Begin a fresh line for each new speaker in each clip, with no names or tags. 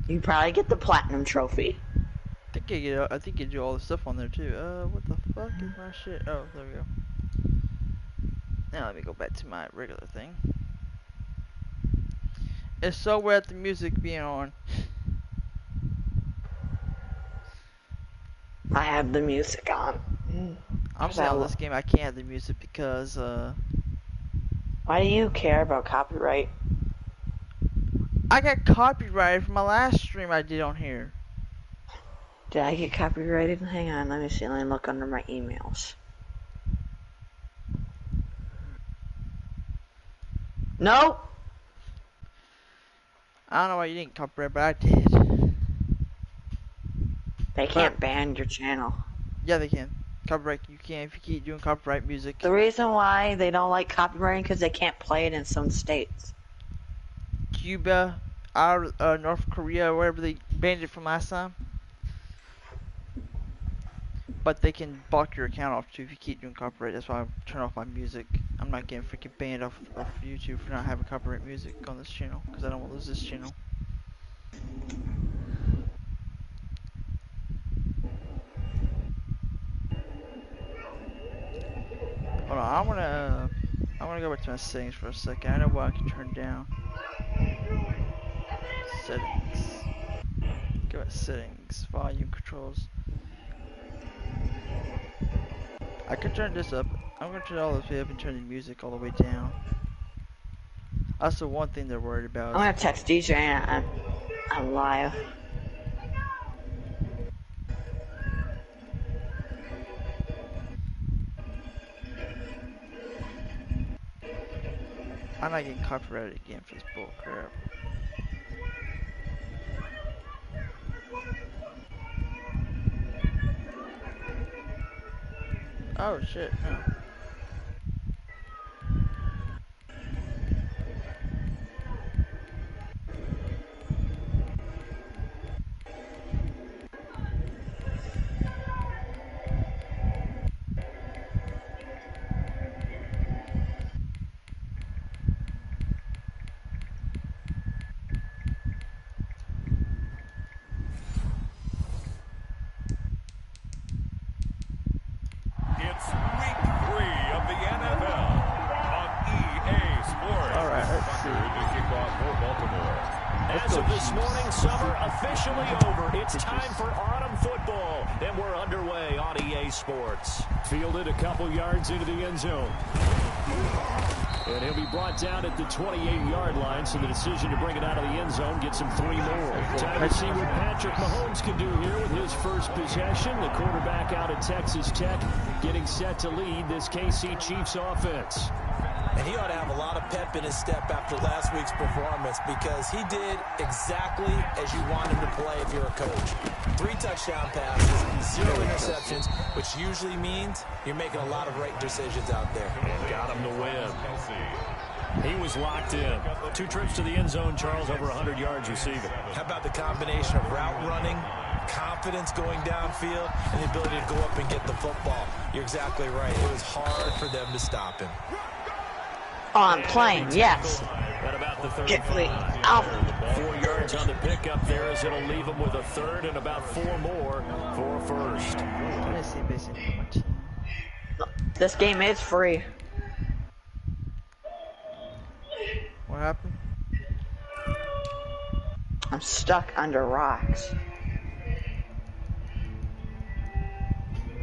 You probably get the platinum trophy.
I think you do all the stuff on there too. What the fuck is my shit? Oh, there we go. Now let me go back to my regular thing. It's so weird the music being on.
I have the music on.
I'm saying on this game I can't have the music because
Why do you care about copyright?
I got copyrighted from my last stream I did on here.
Did I get copyrighted? Hang on, let me see. Let me look under my emails. Nope.
I don't know why you didn't copyright, but I did.
They can't ban your channel.
Yeah, they can. Copyright, you can if you keep doing copyright music.
The reason why they don't like copywriting because they can't play it in some states.
Cuba, North Korea, wherever they banned it from last time. But they can block your account off too if you keep doing copyright. That's why I turn off my music. I'm not getting freaking banned off YouTube for not having copyright music on this channel because I don't want to lose this channel. Hold on, I wanna go back to my settings for a second. I know what I can turn down. Settings. Go at settings, volume controls. I can turn this up. I'm gonna turn all this way up and turn the music all the way down. That's the one thing they're worried about.
I'm gonna text DJ and I'm live.
I'm not getting copyrighted again for this bull crap. Oh shit, no.
This morning, summer officially over. It's time for autumn football, and we're underway on EA Sports. Fielded a couple yards into the end zone. And he'll be brought down at the 28-yard line, so the decision to bring it out of the end zone gets him 3 more. Time to see what Patrick Mahomes can do here with his first possession. The quarterback out at Texas Tech getting set to lead this KC Chiefs offense.
And he ought to have a lot of pep in his step after last week's performance because he did exactly as you want him to play if you're a coach. 3 touchdown passes, 0 interceptions, which usually means you're making a lot of right decisions out there.
And got him to win. He was locked in. 2 trips to the end zone, Charles, over 100 yards receiving.
How about the combination of route running, confidence going downfield, and the ability to go up and get the football? You're exactly right. It was hard for them to stop him.
Oh, I'm playing, yes.
At about the 35.
Get me out.
4 yards on the pickup there as it'll leave him with a third and about 4 more for a first.
This game is free.
What happened?
I'm stuck under rocks.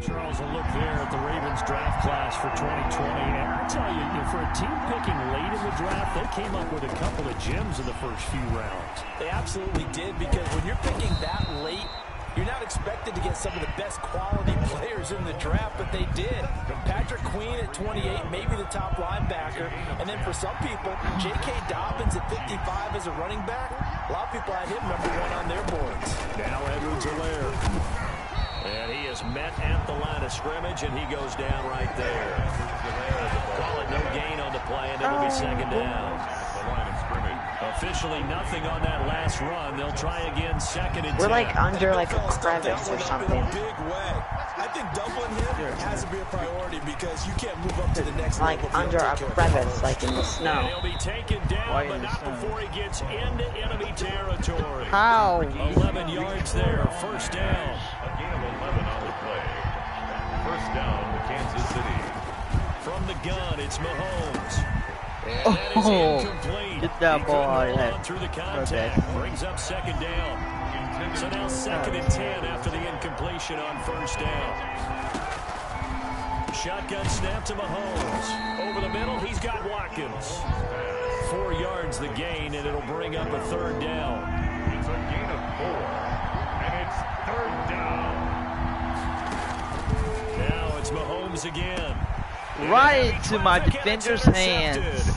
Charles, a look there at the Ravens draft class for 2020. And I tell you, for a team picking late in the draft, they came up with a couple of gems in the first few rounds.
They absolutely did, because when you're picking that late, you're not expected to get some of the best quality players in the draft, but they did. Patrick Queen at 28, maybe the top linebacker. And then for some people, J.K. Dobbins at 55 as a running back. A lot of people had him number 1 on their boards.
Now Edwards-Helaire. And he is met at the line of scrimmage, and he goes down right there. Call it no gain on the play, and it'll be second down. The line of scrimmage. Officially nothing on that last run. They'll try again, 2nd and 10.
We're like under like a crevice or something.
Big way. I think doubling him has to be a priority because you can't move up to the next
Like
level.
under a crevice, like in the
And
snow.
he'll be taken down, but not before he gets into enemy territory.
How?
11 yards there, 1st down.
A gain of 11 on the play. 1st down, Kansas City.
From the gun, it's Mahomes. And that is incomplete.
Get that ball out of
He couldn't hold
there.
on through the contact. Brings up 2nd down. So now 2nd and 10 after the incompletion on 1st down. Shotgun snap to Mahomes. Over the middle, he's got Watkins. 4 yards the gain, and it'll bring up a 3rd down.
It's a gain of 4. And it's 3rd down.
Now it's Mahomes again.
Right into my defender's hands.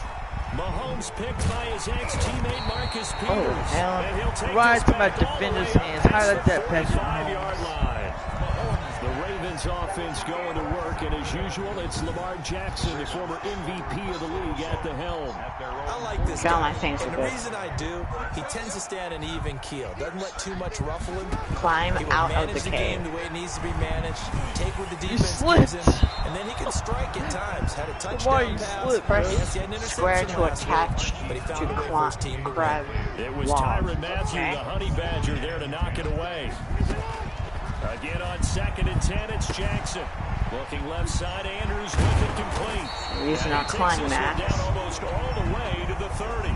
Mahomes picked by his ex-teammate Marcus Peters.
hell.
And he'll take
Right
this
to my
back all the
defender's
way
hands.
past
Highlight
the
that pass to
35-yard
Mahomes.
line. The Ravens offense going to work, and as usual, it's Lamar Jackson, the former MVP of the league, at the helm.
I like this
God,
guy.
my things are
And the
good.
reason I do, he tends to stand an even keel. Doesn't let too much ruffle him.
Climb
He will
out of
manage
the
game
cave.
the way it needs to be managed. Take what the defense
slipped.
gives him, and then he can strike at times. Had a touchdown
you
pass.
slipped, bro.
Yes, he had an
Square
interception
to
last week,
attach
but he
to
found a way for his team to win.
crab
It was
log.
Tyrann Mathieu,
Okay.
the Honey Badger, there to knock it away. Again on 2nd and 10, it's Jackson. Looking left side, Andrews with it complete.
Using our
And he takes
climb
this one
max.
down almost all the way to the 30.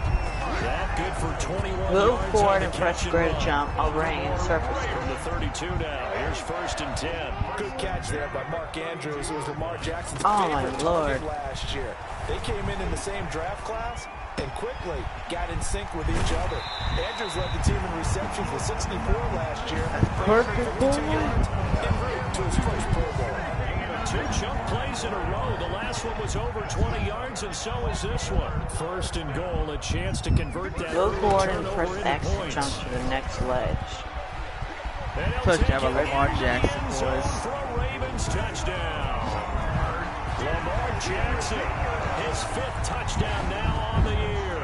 That good for 21
Move
yards
forward
on the
and press
catch and
square to
run.
jump. I'll bring in surface.
From the 32 now, here's 1st and 10.
Good catch there by Mark Andrews. It was Lamar Jackson's
Oh, my
favorite
Lord.
target last year. They came in the same draft class and quickly got in sync with each other. Andrews led the team in receptions with 64 last year.
Perfect
52
ball.
yards en route to his first Pro Bowl.
2 chunk plays in a row. The last one was over 20 yards, and so is this one. 1st and goal, a chance to convert that
Move
early
forward and
turnover
press
into
X to
points.
jump to the next ledge.
And he'll
Touchdown
take
by
it
Lamar
into the
Jackson,
end zone
boys.
for a Ravens touchdown. Lamar Jackson, his 5th touchdown now on the year.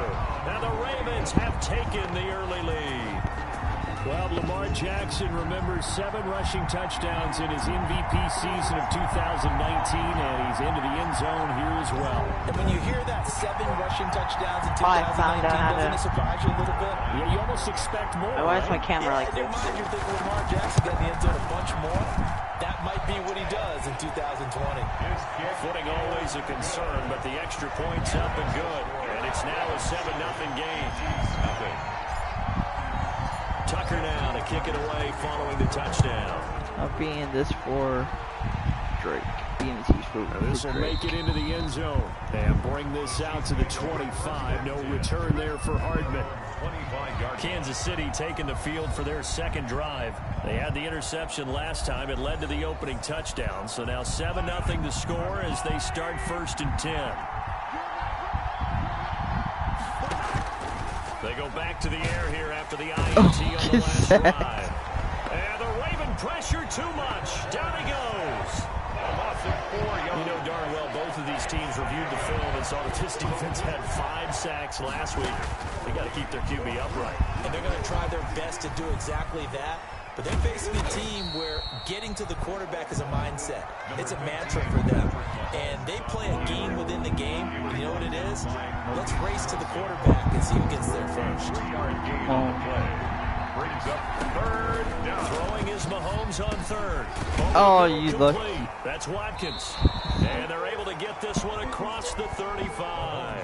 Now the Ravens have taken the early lead. Well, Lamar Jackson remembers 7 rushing touchdowns in his MVP season of 2019, and he's into the end zone here as well.
And when you hear that 7 rushing touchdowns in
I found
2019,
out how
doesn't
to-
it surprise you a little bit?
Yeah, you almost expect more.
Why is my
right?
camera like
In your
this?
mind, you're thinking Lamar Jackson got in the end zone a bunch more. That might be what he does in 2020.
Footing always a concern, but the extra point's up and good. And it's now a 7-0 game. Tucker now to kick it away following the touchdown.
I'm being this for Drake. Being this huge for
This will
Drake.
make it into the end zone and bring this out to the 25. No return there for Hardman. Kansas City taking the field for their 2nd drive. They had the interception last time. It led to the opening touchdown. So now 7-0 to score as they start 1st and 10. They go back to the air here after the INT on the last drive. And the Raven pressure too much. Down he goes. You know darn well both of these teams reviewed the film and saw that this defense had 5 sacks last week. They got to keep their QB upright.
And they're going to try their best to do exactly that. But they're facing a team where getting to the quarterback is a mindset. It's a mantra for them. And they play a game within the game. And you know what it is? Let's race to the quarterback and see who gets there first.
Brings up 3rd down.
Throwing is Mahomes on 3rd.
Oh, you look.
Complete. That's Watkins. And they're able to get this one across the 35.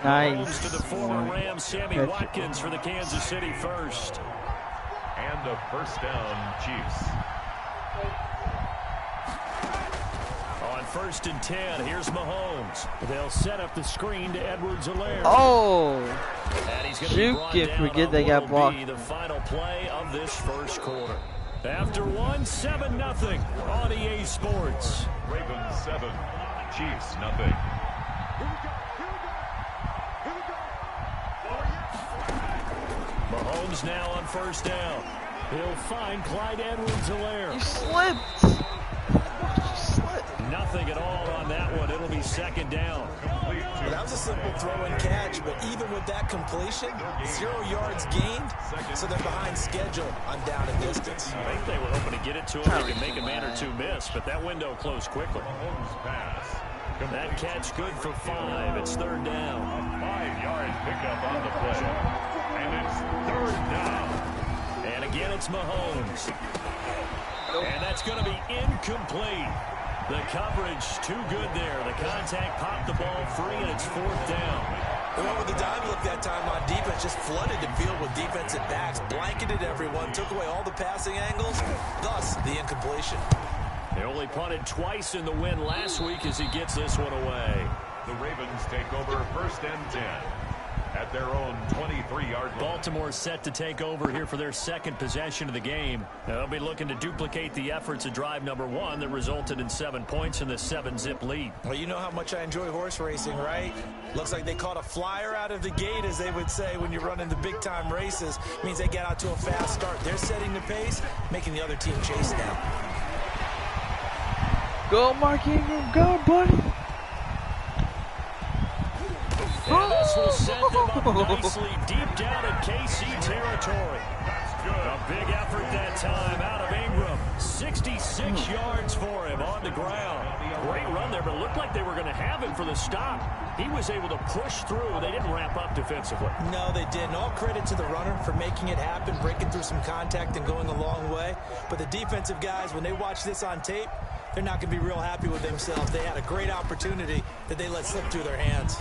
Mahomes
Nice.
to the former Ram, Sammy Watkins for the Kansas City first.
And a 1st down, Chiefs.
On 1st and 10, here's Mahomes. They'll set up the screen to Edwards-Helaire.
Oh,
And he's gonna be
Shoot,
brought
can't
down
forget
on
they got
what will be
blocked.
the final play of this first quarter. After 7-0 on EA Sports.
Ravens 7, Chiefs nothing.
Mahomes now on 1st down. He'll find Clyde Edwards-Helaire.
you slipped. You slipped.
Nothing at all on that one. It'll be 2nd down.
Complete
Well, that was a simple throw and catch, but even with that completion, 0 yards gained, so they're behind schedule on down and distance.
I think they were hoping to get it to him. They can make a man or two miss, but that window closed quickly.
pass.
That catch good for 5. It's 3rd down.
A 5-yard pickup on the play. And it's 3rd down.
And again, it's Mahomes. And that's going to be incomplete. The coverage too good there. The contact popped the ball free, and it's 4th down.
Well, with the dime look that time on defense, just flooded the field with defensive backs, blanketed everyone, took away all the passing angles, thus the incompletion.
They only punted twice in the win last week as he gets this one away.
The Ravens take over 1st and 10 at their own 23-yard line.
Baltimore set to take over here for their 2nd possession of the game. They'll be looking to duplicate the efforts of drive number 1 that resulted in 7 points in the 7-zip lead.
Well, you know how much I enjoy horse racing, right? Looks like they caught a flyer out of the gate, as they would say when you're running the big-time races. Means they get out to a fast start. They're setting the pace, making the other team chase now.
Go, Mark Ingram, go, buddy.
And this will set them up nicely deep down in KC territory. A big effort that time out of Ingram. 66 yards for him on the ground. Great run there, but it looked like they were going to have him for the stop. He was able to push through. They didn't ramp up defensively.
No, they didn't. All credit to the runner for making it happen, breaking through some contact and going a long way. But the defensive guys, when they watch this on tape, they're not going to be real happy with themselves. They had a great opportunity that they let slip through their hands.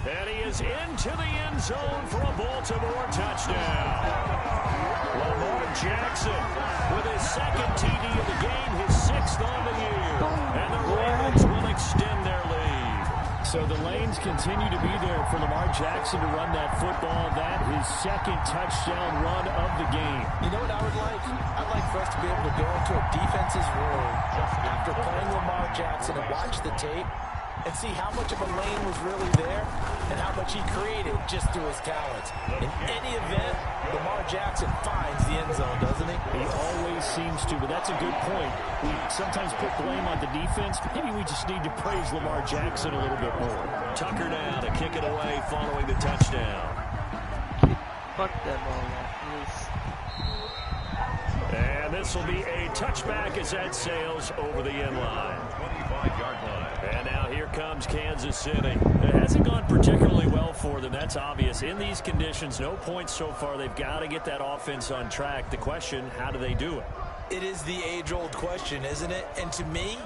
And he is into the end zone for a Baltimore touchdown. Lamar Jackson with his 2nd TD of the game, his 6th on the year. And the Ravens will extend their lead. So the lanes continue to be there for Lamar Jackson to run that football. That his 2nd touchdown run of the game.
You know what I would like? I'd like for us to be able to go into a defense's room after playing Lamar Jackson and watch the tape and see how much of a lane was really there and how much he created just through his talents. In any event, Lamar Jackson finds the end zone, doesn't he?
He always seems to, but that's a good point. We sometimes put blame on the defense. Maybe we just need to praise Lamar Jackson a little bit more. Tucker down to kick it away following the touchdown.
Fuck that ball, please.
And this will be a touchback as that sails over the end line.
25-yard line.
And now here comes Kansas City. It hasn't gone particularly well for them. That's obvious. In these conditions, no points so far. They've got to get that offense on track. The question, how do they do it?
It is the age-old question, isn't it? And to me,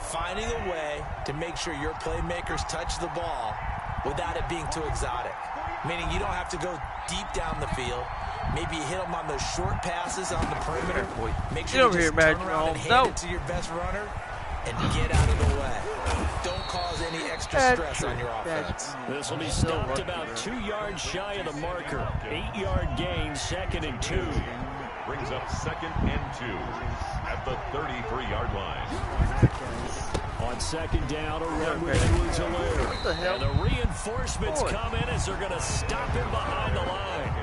finding a way to make sure your playmakers touch the ball without it being too exotic. Meaning you don't have to go deep down the field. Maybe you hit them on those short passes on the perimeter. Make sure you just turn around and hand it to your best runner and get out of the way. Don't cause any extra stress on your offense.
This will be stopped about 2 yards shy of the marker. 8-yard gain, 2nd and 2.
Brings up 2nd and 2 at the 33-yard line.
On 2nd down, a run with Edwards-Helaire.
What the hell?
And the reinforcements come in as they're going to stop him behind the line.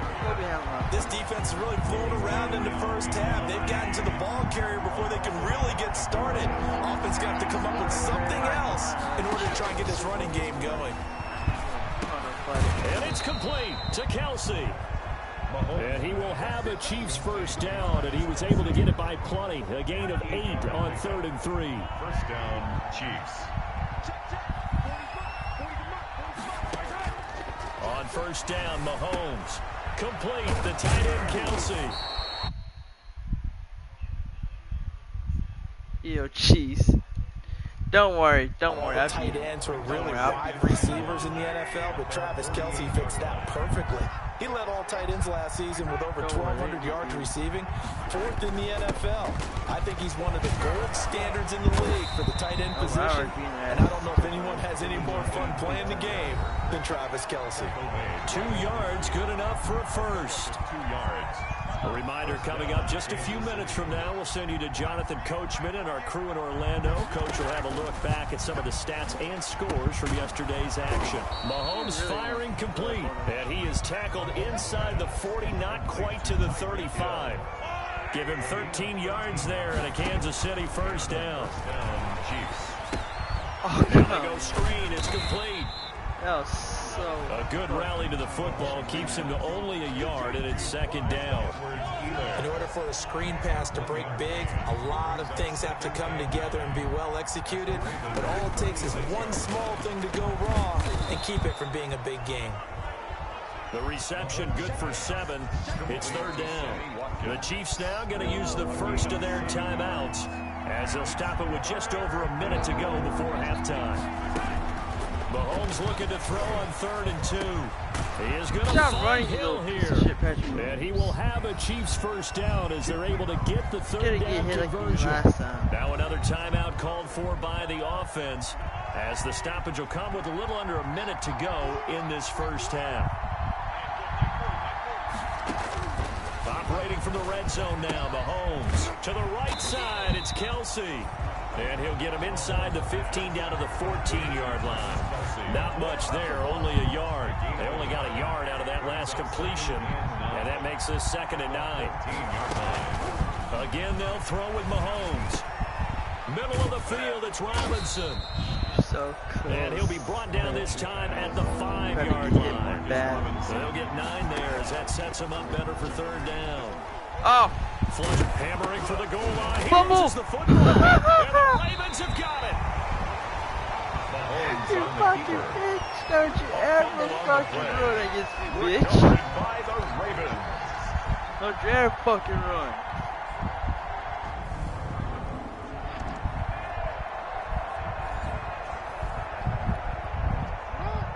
This defense is really flown around in the first half. They've gotten to the ball carrier before they can really get started. Offense got to come up with something else in order to try and get this running game going.
And it's complete to Kelsey. And he will have a Chiefs first down, and he was able to get it by plenty. A gain of 8 on 3rd and 3.
First down, Chiefs.
On first down, Mahomes. Complete, the tight end, Kelsey.
Yo, jeez. Don't worry.
The tight ends were really wide receivers in the NFL, but Travis Kelsey fixed that perfectly. He led all tight ends last season with over 1,200 yards receiving, 4th in the NFL. I think he's one of the gold standards in the league for the tight end position, and I don't know if anyone has any more fun playing the game than Travis Kelsey.
2 yards, good enough for a first.
2 yards.
A reminder coming up just a few minutes from now. We'll send you to Jonathan Coachman and our crew in Orlando. Coach will have a look back at some of the stats and scores from yesterday's action. Mahomes firing complete, and he is tackled inside the 40, not quite to the 35. Give him 13 yards there and a Kansas City first down.
Chiefs.
Oh,
Now they go screen. It's complete.
that was so...
A good rally to the football keeps him to only a yard, and it's second down.
In order for a screen pass to break big, a lot of things have to come together and be well executed. But all it takes is one small thing to go wrong and keep it from being a big game.
The reception good for 7. It's third down. The Chiefs now going to use the first of their timeouts as they'll stop it with just over a minute to go before halftime. Mahomes looking to throw on 3rd and 2. He is going to find Hill here. And he will have a Chiefs first down as they're able to get the third down conversion. Now another timeout called for by the offense as the stoppage will come with a little under a minute to go in this first half. Operating from the red zone now, Mahomes. To the right side, it's Kelsey. And he'll get him inside the 15 down to the 14-yard line. Not much there, only a yard. They only got a yard out of that last completion, and that makes this 2nd and 9. Again, they'll throw with Mahomes. Middle of the field, it's Robinson.
So close.
And he'll be brought down this time at the 5-yard line. They'll get 9 there as that sets him up better for 3rd down.
Oh!
Flush hammering for the goal line. He
Fumble.
loses the football. And the Ravens have got it.
You fucking bitch! Don't you ever fucking run against me, bitch!
By the Ravens.
Don't you ever fucking run.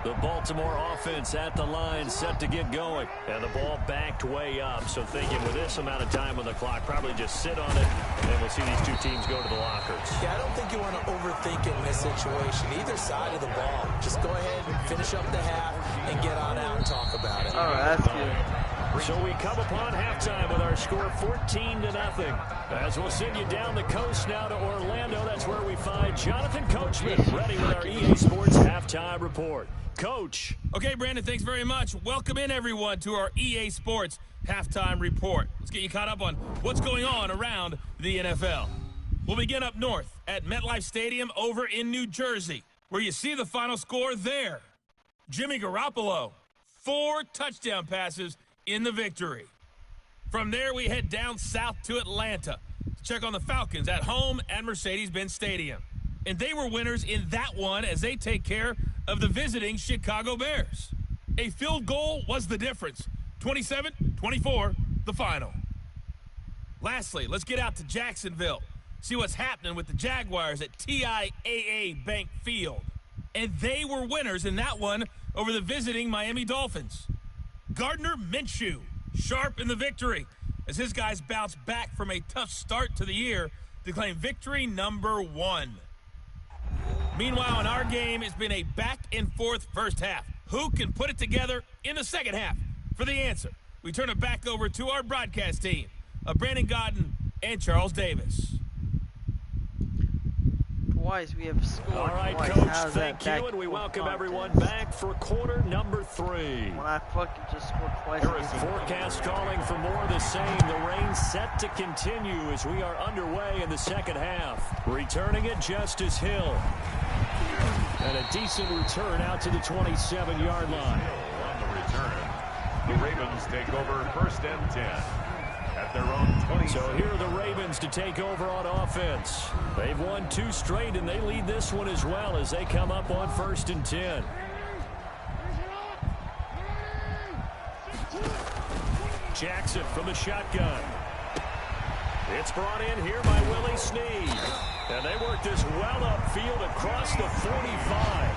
The Baltimore offense at the line set to get going. And the ball backed way up. So thinking with this amount of time on the clock, probably just sit on it. And then we'll see these two teams go to the lockers.
Yeah, I don't think you want to overthink it in this situation. Either side of the ball. Just go ahead and finish up the half and get on out and talk about it.
All right, that's good.
So we come upon halftime with our score 14-0. As we'll send you down the coast now to Orlando. That's where we find Jonathan Coachman ready with our EA Sports halftime report. Coach.
Okay, Brandon, thanks very much. Welcome in, everyone, to our EA Sports halftime report. Let's get you caught up on what's going on around the NFL. We'll begin up north at MetLife Stadium over in New Jersey, where you see the final score there. Jimmy Garoppolo, 4 touchdown passes in the victory. From there, we head down south to Atlanta to check on the Falcons at home at Mercedes-Benz Stadium. And they were winners in that one as they take care of the visiting Chicago Bears. A field goal was the difference. 27-24, the final. Lastly, let's get out to Jacksonville. See what's happening with the Jaguars at TIAA Bank Field. And they were winners in that one over the visiting Miami Dolphins. Gardner Minshew, sharp in the victory as his guys bounce back from a tough start to the year to claim victory number 1. Meanwhile, in our game, it's been a back-and-forth first half. Who can put it together in the second half? For the answer, we turn it back over to our broadcast team of Brandon Godden and Charles Davis.
Twice we have scored.
All right,
twice.
Coach,
How's
thank
that
you, and we welcome
contest?
everyone back for quarter number 3.
When I fucking just scored twice.
Forecast calling for more of the same. The rain set to continue as we are underway in the second half. Returning it, Justice Hill. And a decent return out to the 27-yard line.
On the return, the Ravens take over 1st and 10 at their own 20.
So here are the Ravens to take over on offense. They've won 2 straight, and they lead this one as well as they come up on 1st and 10. Jackson from the shotgun. It's brought in here by Willie Snead. And they work this well upfield across the 45.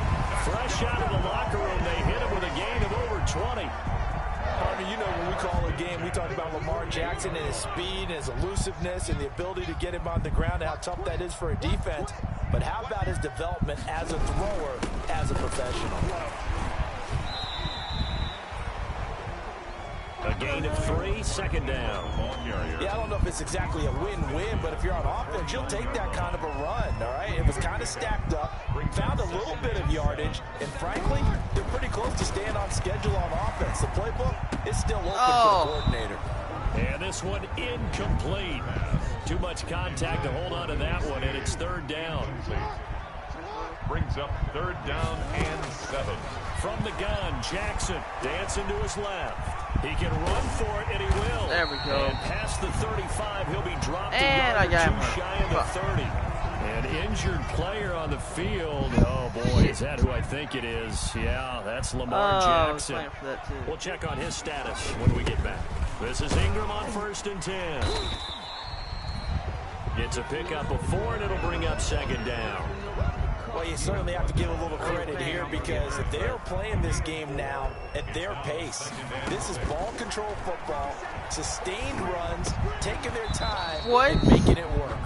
Fresh out of the locker room, they hit him with a gain of over 20.
Partner, you know when we call a game, we talk about Lamar Jackson and his speed and his elusiveness and the ability to get him on the ground and how tough that is for a defense. But how about his development as a thrower, as a professional?
A gain of 3, second down.
Yeah, I don't know if it's exactly a win-win, but if you're on offense, you'll take that kind of a run, all right? It was kind of stacked up, found a little bit of yardage, and frankly, they're pretty close to staying on schedule on offense. The playbook is still open for the coordinator.
And this one incomplete. Too much contact to hold on to that one, and it's 3rd down.
brings up 3rd down and 7.
From the gun, Jackson dancing to his left. He can run for it, and he will.
There we go.
And past the 35, he'll be dropped
And
a
I
yard
got
or
him.
two shy of the 30. An injured player on the field. Oh, boy, is that who I think it is? Yeah, that's Lamar Jackson.
I was for that too.
We'll check on his status when we get back. This is Ingram on 1st and 10. Gets a pickup of 4, and it'll bring up 2nd down.
Well, you certainly have to give a little credit here because they're playing this game now at their pace. This is ball control football, sustained runs, taking their time, and making it work.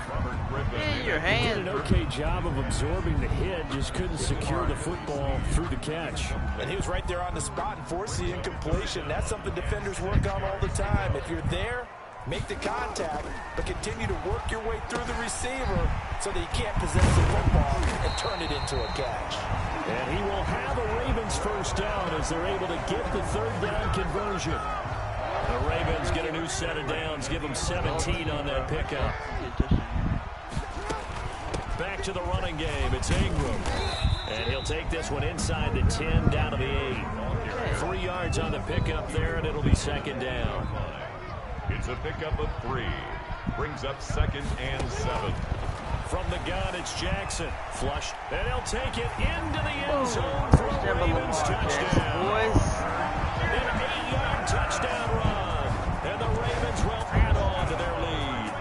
In your
Did
hand.
an okay job of absorbing the hit, just couldn't secure the football through the catch.
And he was right there on the spot and forced the incompletion. That's something defenders work on all the time. If you're there, make the contact, but continue to work your way through the receiver so that you can't possess the football and turn it into a catch.
And he will have a Ravens 1st down as they're able to get the 3rd down conversion. The Ravens get a new set of downs, give them 17 on that pickup. Back to the running game. It's Ingram. And he'll take this one inside the 10 down to the 8. 3 yards on the pickup there, and it'll be 2nd down.
It's a pickup of 3. Brings up 2nd and 7.
From the gun, it's Jackson. Flushed. And he'll take it into the end zone for a Ravens touchdown.
Boys.
An 8-yard touchdown run. And the Ravens will add on to their lead.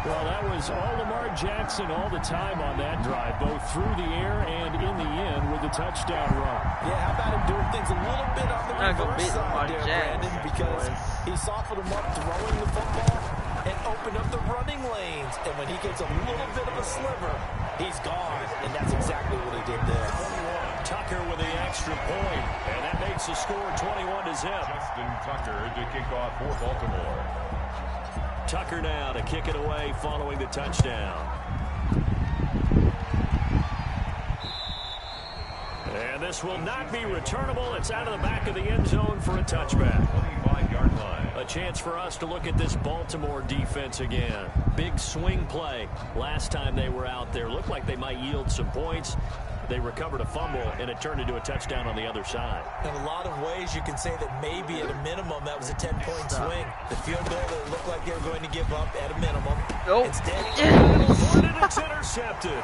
Well, that was all Lamar Jackson all the time on that drive, both through the air and in the end with the touchdown run.
Yeah, how about him doing things a little bit on the
Not gonna
reverse
beat Lamar
side there,
Jackson,
Brandon, because he softened him up throwing the football and opened up the running lanes. And when he gets a little bit of a sliver, he's gone. And that's exactly what he did there.
Tucker with the extra point, and that makes the score 21-0.
Justin Tucker to kick off for Baltimore.
Tucker now to kick it away following the touchdown. And this will not be returnable. It's out of the back of the end zone for a touchback.
25-yard line.
A chance for us to look at this Baltimore defense again. Big swing play. Last time they were out there, looked like they might yield some points. They recovered a fumble, and it turned into a touchdown on the other side.
In a lot of ways, you can say that maybe at a minimum that was a 10-point swing. The field goal that looked like they were going to give up at a minimum.
Nope.
Instead,
It's intercepted.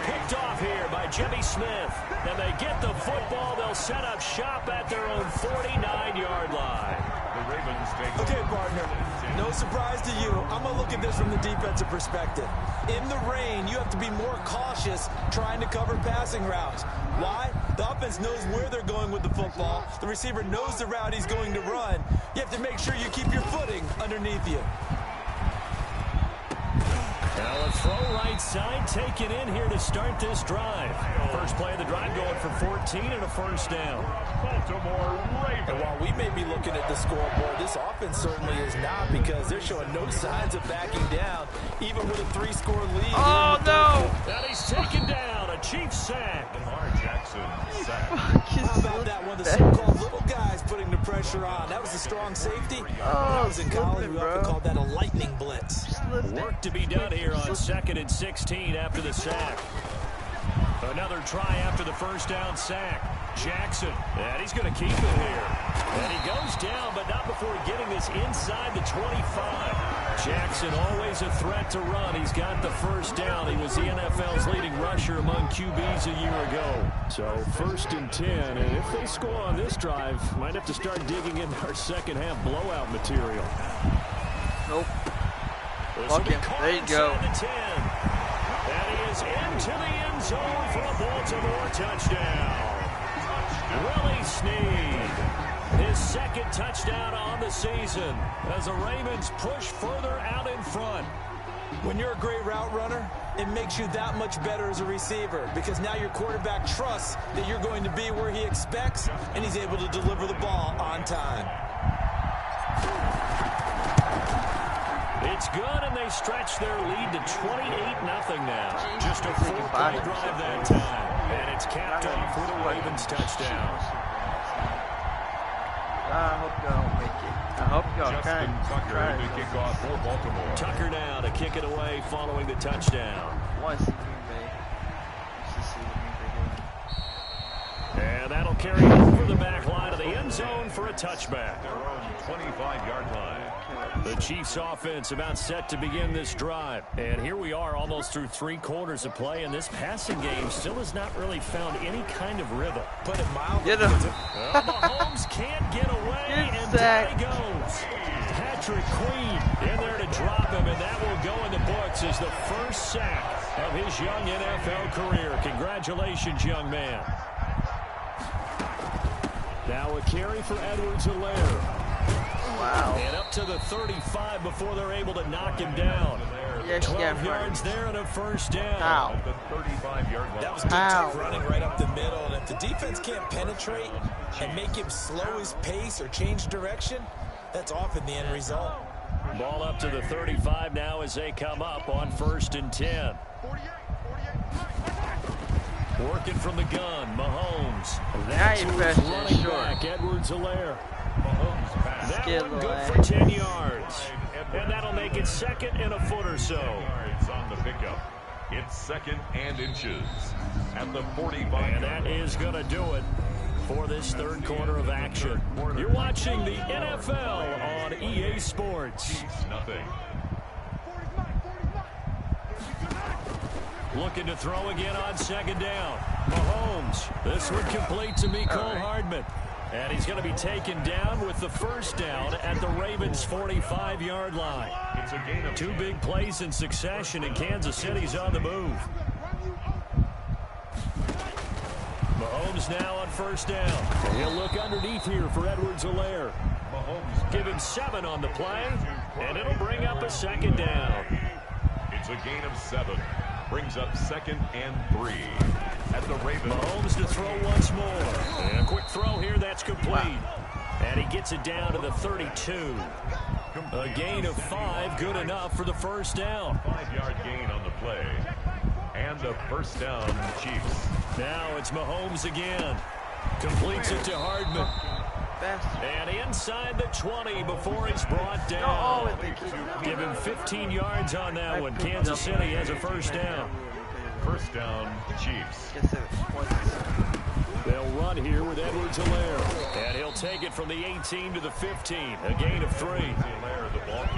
Picked off here by Jimmy Smith. And they get the football. They'll set up shop at their own 49-yard line.
The Ravens take
okay,
over.
partner, no surprise to you. I'm going to look at this from the defensive perspective. In the rain, you have to be more cautious trying to cover passing routes. Why? The offense knows where they're going with the football. The receiver knows the route he's going to run. You have to make sure you keep your footing underneath you.
Now a throw right side taken in here to start this drive. First play of the drive going for 14 and a 1st down.
Baltimore Ravens.
And while we may be looking at the scoreboard, this offense certainly is not because they're showing no signs of backing down, even with a 3-score lead.
Oh, no.
And he's taken down. A Chiefs sack.
Lamar Jackson sack.
How about that one? The so-called little guys putting the pressure on. That was a strong safety. When I was in college, we often called that a lightning blitz.
Work to be done here on 2nd and 16 after the sack. Another try after the 1st down sack. Jackson, and he's going to keep it here. And he goes down, but not before getting this inside the 25. Jackson always a threat to run. He's got the 1st down. He was the NFL's leading rusher among QBs a year ago. So 1st and 10, and if they score on this drive, might have to start digging in our second half blowout material.
Nope.
Fuck
him. There you go.
The 10. And he is into the end zone for a Baltimore touchdown. Willie Snead, his 2nd touchdown on the season as the Ravens push further out in front.
When you're a great route runner, it makes you that much better as a receiver because now your quarterback trusts that you're going to be where he expects and he's able to deliver the ball on time.
It's good, and they stretch their lead to 28-0 now. Just a 4-play drive that time. And it's capped off with a Ravens touchdown.
I hope y'all don't make it. I hope y'all
Justin Tucker to kick off for Baltimore.
Tucker now to kick it away following the touchdown.
I want to see Green Bay. Just to see the Green
And that'll carry over the back line of the end zone for a touchback.
Their own 25-yard line.
The Chiefs offense about set to begin this drive. And here we are almost through 3 quarters of play, and this passing game still has not really found any kind of rhythm.
Put it mildly.
Mahomes can't get away, and down he goes. Patrick Queen in there to drop him, and that will go in the books as the first sack of his young NFL career. Congratulations, young man. Now a carry for Edwards-Helaire.
Wow.
And up to the 35 before they're able to knock him down. 12 yards there and a first down.
How?
The 35-yard line.
That was good tough running right up the middle. And if the defense can't penetrate and make him slow his pace or change direction, that's often the end result.
Ball up to the 35 now as they come up on 1st and 10. Working from the gun, Mahomes.
Now you're pressing
running
short.
back, Edwards-Helaire.
Mahomes pass.
That
Skid
one good
line.
for 10 yards. And that'll make it 2nd and a foot or so.
Yards on the pickup. It's 2nd and inches at the 45.
And that is going to do it for this 3rd quarter of action. You're watching the NFL on EA Sports.
Chiefs, nothing.
Looking to throw again on 2nd down. Mahomes. This one complete to Mecole Hardman. And he's going to be taken down with the first down at the Ravens' 45-yard line.
It's a gain of
2 big plays in succession, and Kansas City's on the move. Mahomes now on 1st down. He'll look underneath here for Edwards-Helaire.
Mahomes.
Give him 7 on the play, and it'll bring up a 2nd down.
It's a gain of 7. Brings up 2nd and 3 at the Ravens.
Mahomes to throw once more. And a quick throw here, that's complete. And he gets it down to the 32. A gain of 5, good enough for the first down.
5-yard gain on the play. And the first down, Chiefs.
Now it's Mahomes again. Completes it to Hardman.
Best.
And inside the 20 before it's brought down. Give him 15 yards on that one. Kansas City has a first down.
First down, Chiefs.
They'll run here with Edwards-Helaire. And he'll take it from the 18 to the 15. A gain of 3.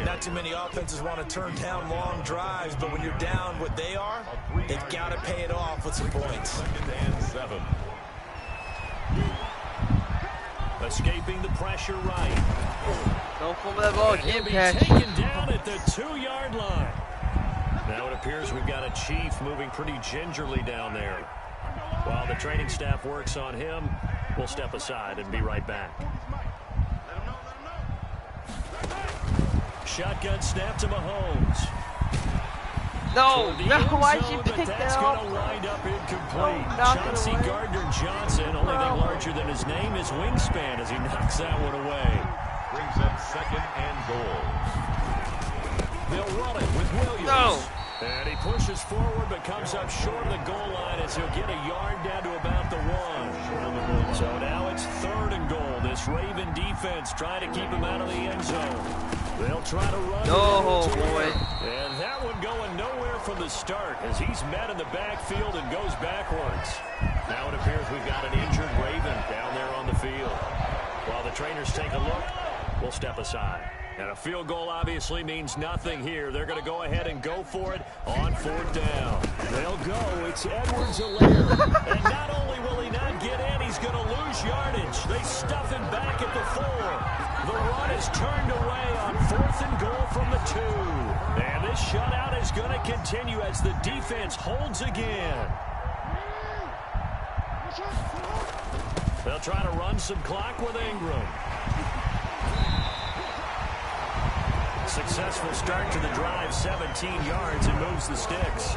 Not too many offenses want to turn down long drives, but when you're down what they are, they've got to pay it off with some points.
2nd and 7.
Escaping the pressure right.
Don't fumble that ball.
He'll be
Catch.
taken down at the 2-yard line. Now it appears we've got a Chief moving pretty gingerly down there. While the training staff works on him, we'll step aside and be right back. Shotgun snap to Mahomes.
No,
The
no,
end
why'd
zone,
you
but
pick
that's
that
going
up?
to wind up incomplete.
Oh, knock it
Chauncey
away.
Gardner-Johnson, only thing larger than his name is wingspan as he knocks that one away.
Brings up 2nd and goal.
They'll run it with Williams.
No.
And he pushes forward but comes up short of the goal line as he'll get a yard down to about the 1. So now it's 3rd and goal. This Raven defense trying to keep him out of the end zone. They'll try to run.
Oh, boy.
And that one going nowhere from the start as he's met in the backfield and goes backwards. Now it appears we've got an injured Raven down there on the field. While the trainers take a look, we'll step aside. And a field goal obviously means nothing here. They're going to go ahead and go for it on 4th down. They'll go. It's Edwards-Helaire. And not only will he not get in, he's going to lose yardage. They stuff him back at the 4. The run is turned away on 4th and goal from the 2. And this shutout is going to continue as the defense holds again. They'll try to run some clock with Ingram. Successful start to the drive, 17 yards, and moves the sticks.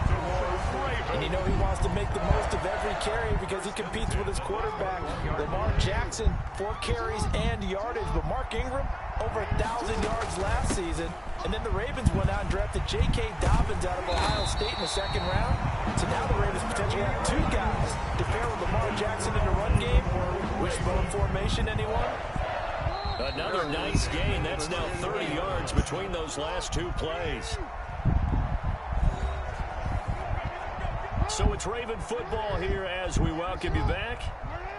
And you know he wants to make the most of every carry because he competes with his quarterback. Lamar Jackson, 4 carries and yardage, but Mark Ingram, over 1,000 yards last season. And then the Ravens went out and drafted J.K. Dobbins out of Ohio State in the 2nd round. So now the Ravens potentially have 2 guys to pair with Lamar Jackson in the run game. Wishbone formation, anyone?
Another nice gain. That's now 30 yards between those last 2 plays. So it's Raven football here as we welcome you back.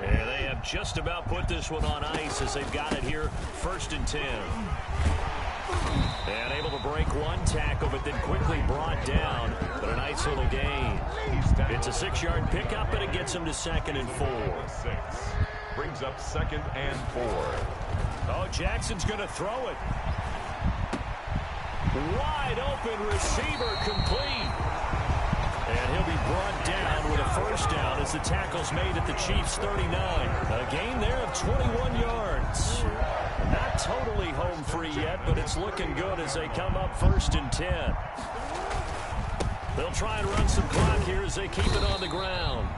And they have just about put this one on ice as they've got it here, 1st and 10. And able to break one tackle, but then quickly brought down. But a nice little gain. It's a 6-yard pickup, and it gets him to 2nd and 4.
6. Brings up 2nd and 4.
Oh, Jackson's going to throw it. Wide open receiver, complete. And he'll be brought down with a 1st down as the tackle's made at the Chiefs' 39. A gain there of 21 yards. Not totally home free yet, but it's looking good as they come up 1st and 10. They'll try and run some clock here as they keep it on the ground.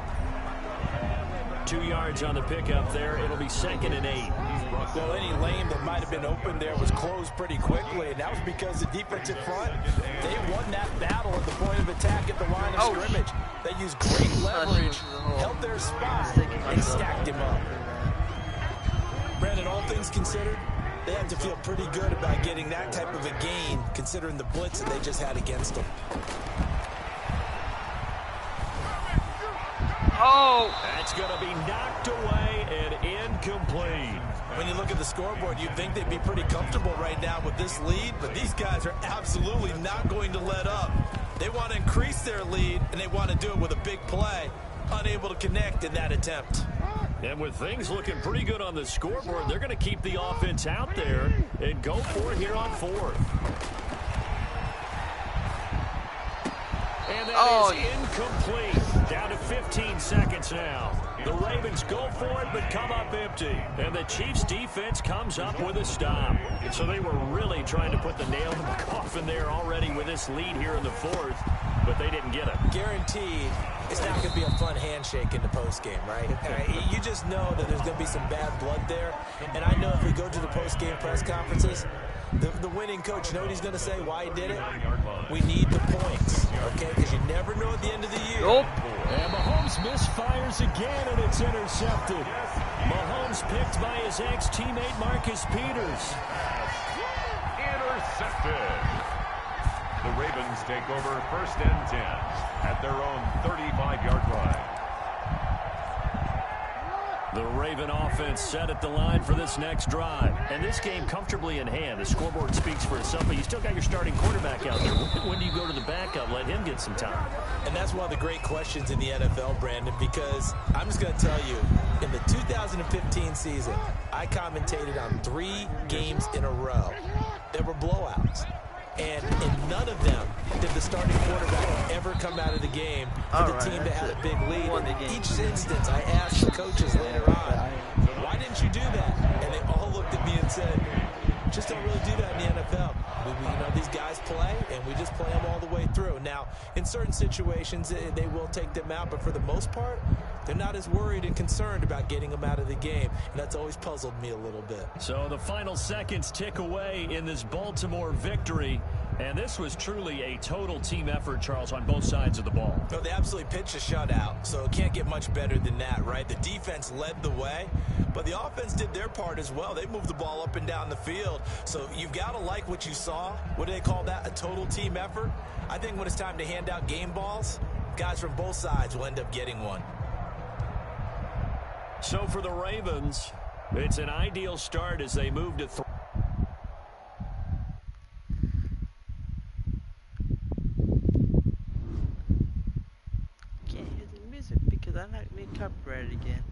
2 yards on the pickup there. It'll be 2nd and 8.
Well, any lane that might have been open there was closed pretty quickly, and that was because the defensive front, they won that battle at the point of attack at the line of scrimmage. They used great leverage, held their spot, and stacked him up. Brandon, all things considered, they have to feel pretty good about getting that type of a gain, considering the blitz that they just had against them.
Oh! That's going to be knocked away and incomplete.
When you look at the scoreboard, you'd think they'd be pretty comfortable right now with this lead, but these guys are absolutely not going to let up. They want to increase their lead, and they want to do it with a big play. Unable to connect in that attempt.
And with things looking pretty good on the scoreboard, they're going to keep the offense out there and go for it here on 4th. And that is incomplete. Down to 15 seconds now. The Ravens go for it, but come up empty. And the Chiefs' defense comes up with a stop. So they were really trying to put the nail in the coffin there already with this lead here in the 4th, but they didn't get it.
Guaranteed, it's not going to be a fun handshake in the postgame, right? You just know that there's going to be some bad blood there. And I know if we go to the postgame press conferences, the winning coach, you know what he's going to say, why he did it? We need the points, okay? Because you never know at the end of the year.
Nope. And Mahomes misfires again, and it's intercepted. Mahomes picked by his ex-teammate Marcus Peters.
Intercepted. The Ravens take over 1st and 10 at their own 35-yard line.
The Raven offense set at the line for this next drive. And this game comfortably in hand. The scoreboard speaks for itself, but you still got your starting quarterback out there. When do you go to the backup? Let him get some time.
And that's one of the great questions in the NFL, Brandon, because I'm just going to tell you, in the 2015 season, I commentated on 3 games in a row. There were blowouts. And in none of them did the starting quarterback ever come out of the game for the team that had a big lead. In each instance, I asked the coaches later on, why didn't you do that? And they all looked at me and said, just don't really do that in the NFL. You know, these guys play, and we just play them all the way through. Now, in certain situations, they will take them out, but for the most part, they're not as worried and concerned about getting them out of the game, and that's always puzzled me a little bit.
So the final seconds tick away in this Baltimore victory, and this was truly a total team effort, Charles, on both sides of the ball.
No, they absolutely pitched a shutout, so it can't get much better than that, right? The defense led the way, but the offense did their part as well. They moved the ball up and down the field, so you've got to like what you saw. What do they call that? A total team effort? I think when it's time to hand out game balls, guys from both sides will end up getting one.
So for the Ravens, it's an ideal start as they move to
Can't hear the music because I'm not being copyrighted again.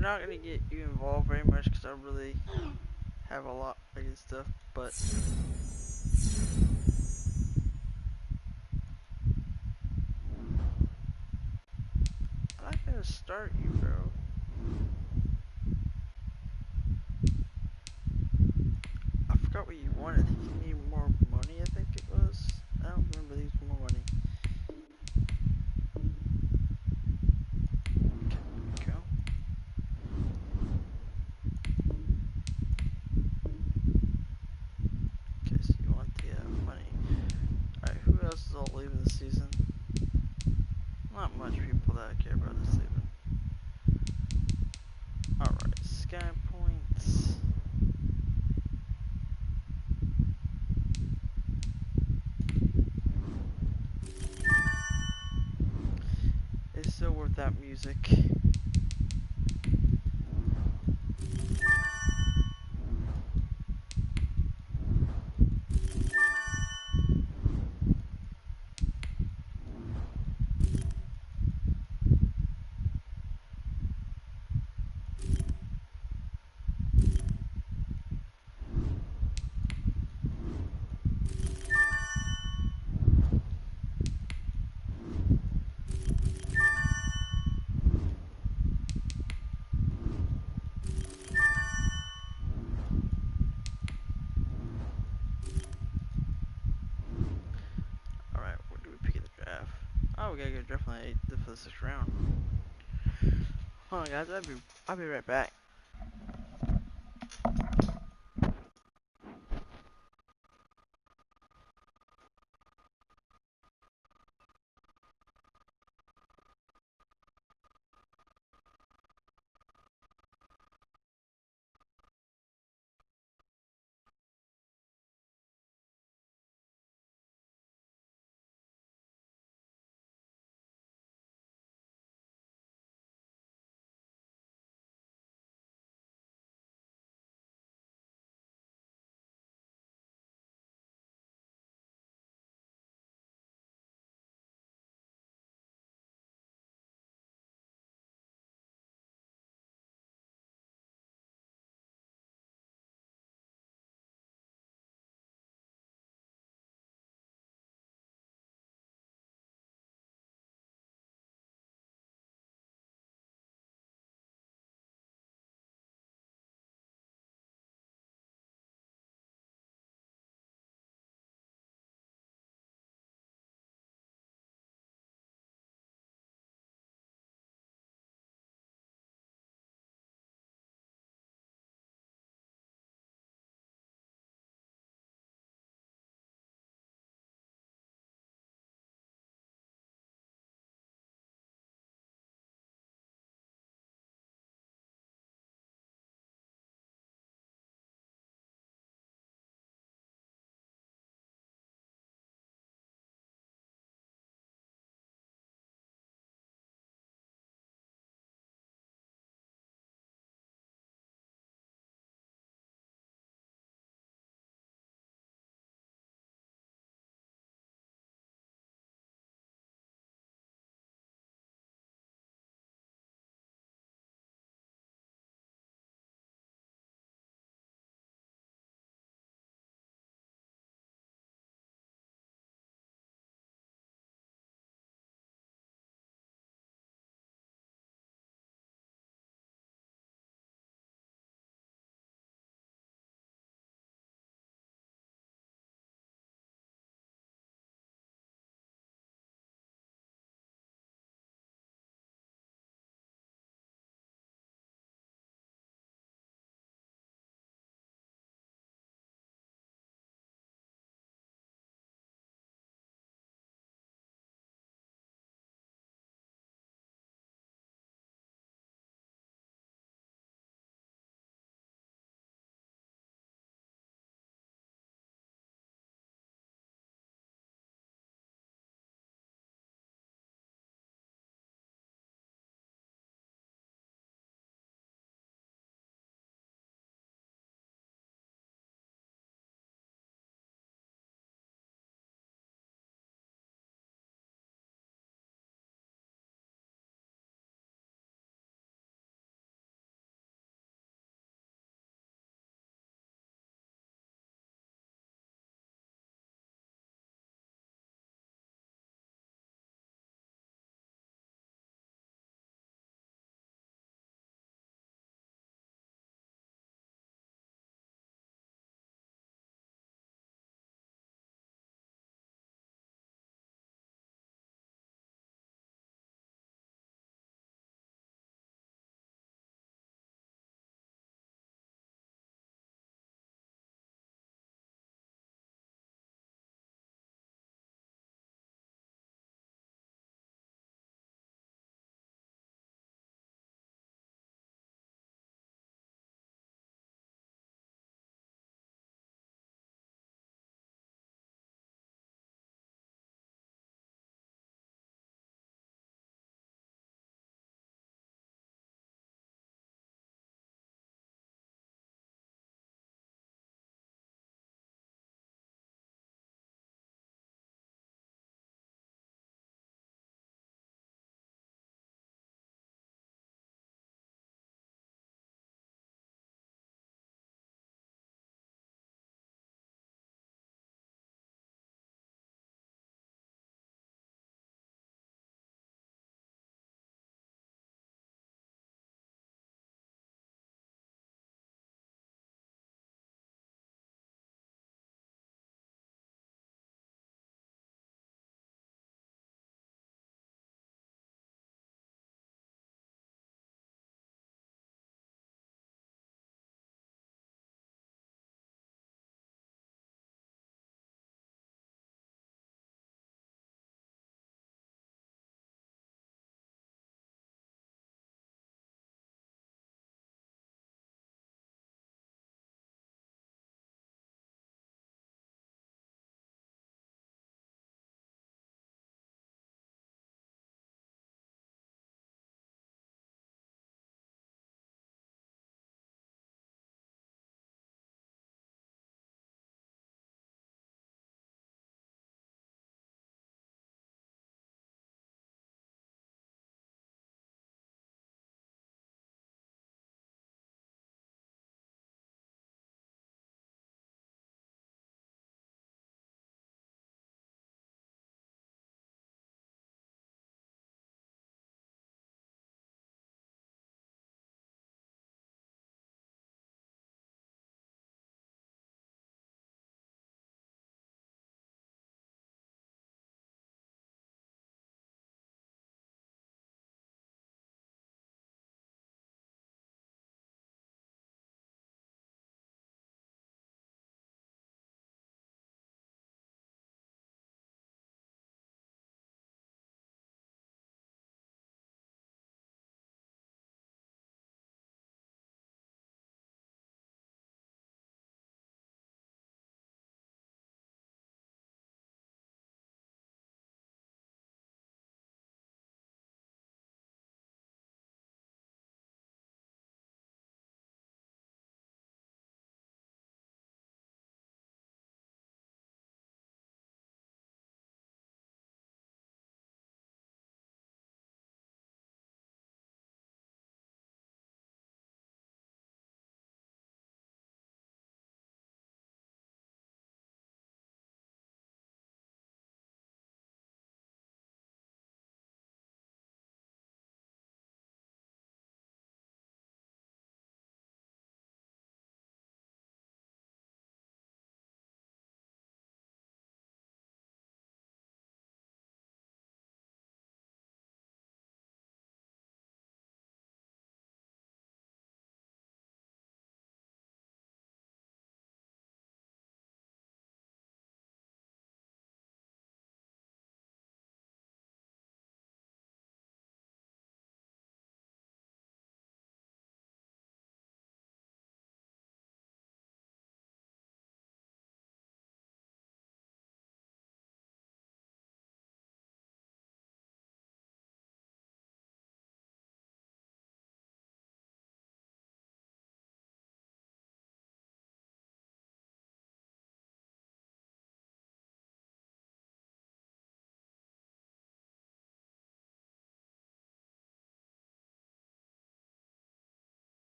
Not gonna get you involved very much because I really have a lot of good stuff, but I'm not gonna start you, bro. I forgot what you wanted. You need more don't remember these morning. Okay, go. Okay, so you want the money. Alright, who else is all leaving this season? Not much people that I care about is leaving. Alright, sky points. It's so worth that music. Alright, where do we pick in the draft? Oh, we gotta go draft for the 6th round. Hold on guys, I'll be right back.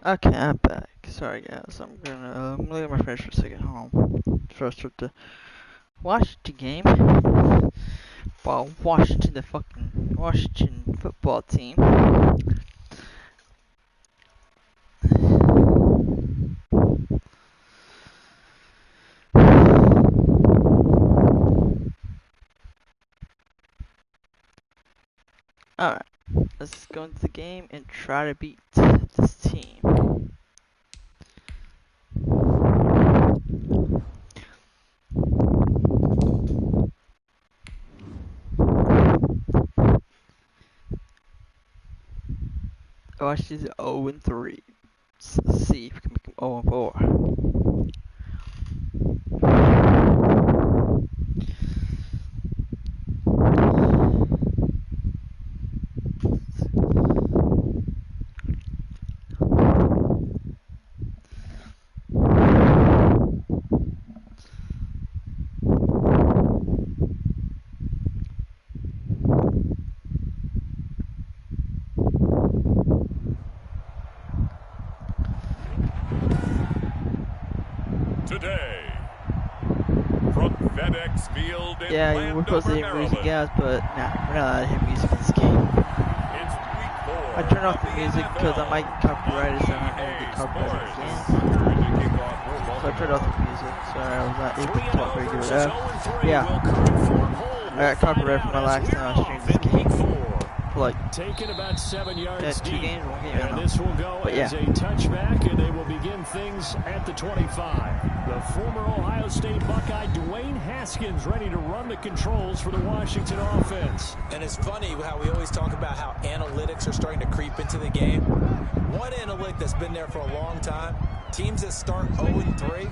Okay, I'm back. Sorry guys, I'm gonna look at my friends for a second. Hold on. First start the Washington game. While Washington, the fucking Washington football team. Alright, let's go into the game and try to beat this team. Washington's 0-3. Let's see if we can make them 0-4.
Today, from FedEx Field in
Yeah, we're supposed to
Landover,
hear music,
Maryland,
guys, but nah, we're not allowed to hear music in this game.
it's week 4
I turn off
of
the music because I might get copyrighted, so I'm not going to get copyrighted again. So I turned off the music, so I was not able to talk very good about. Yeah, I got copyrighted for my last time I streamed this game. For like,
Taking about 7 yards
2
deep.
games, 1 game, I
And
don't know.
this will go
But
as
yeah.
a touchback, and they will begin things at the 25. The former Ohio State Buckeye Dwayne Haskins ready to run the controls for the Washington offense.
And it's funny how we always talk about how analytics are starting to creep into the game. One analytic that's been there for a long time, teams that start 0-3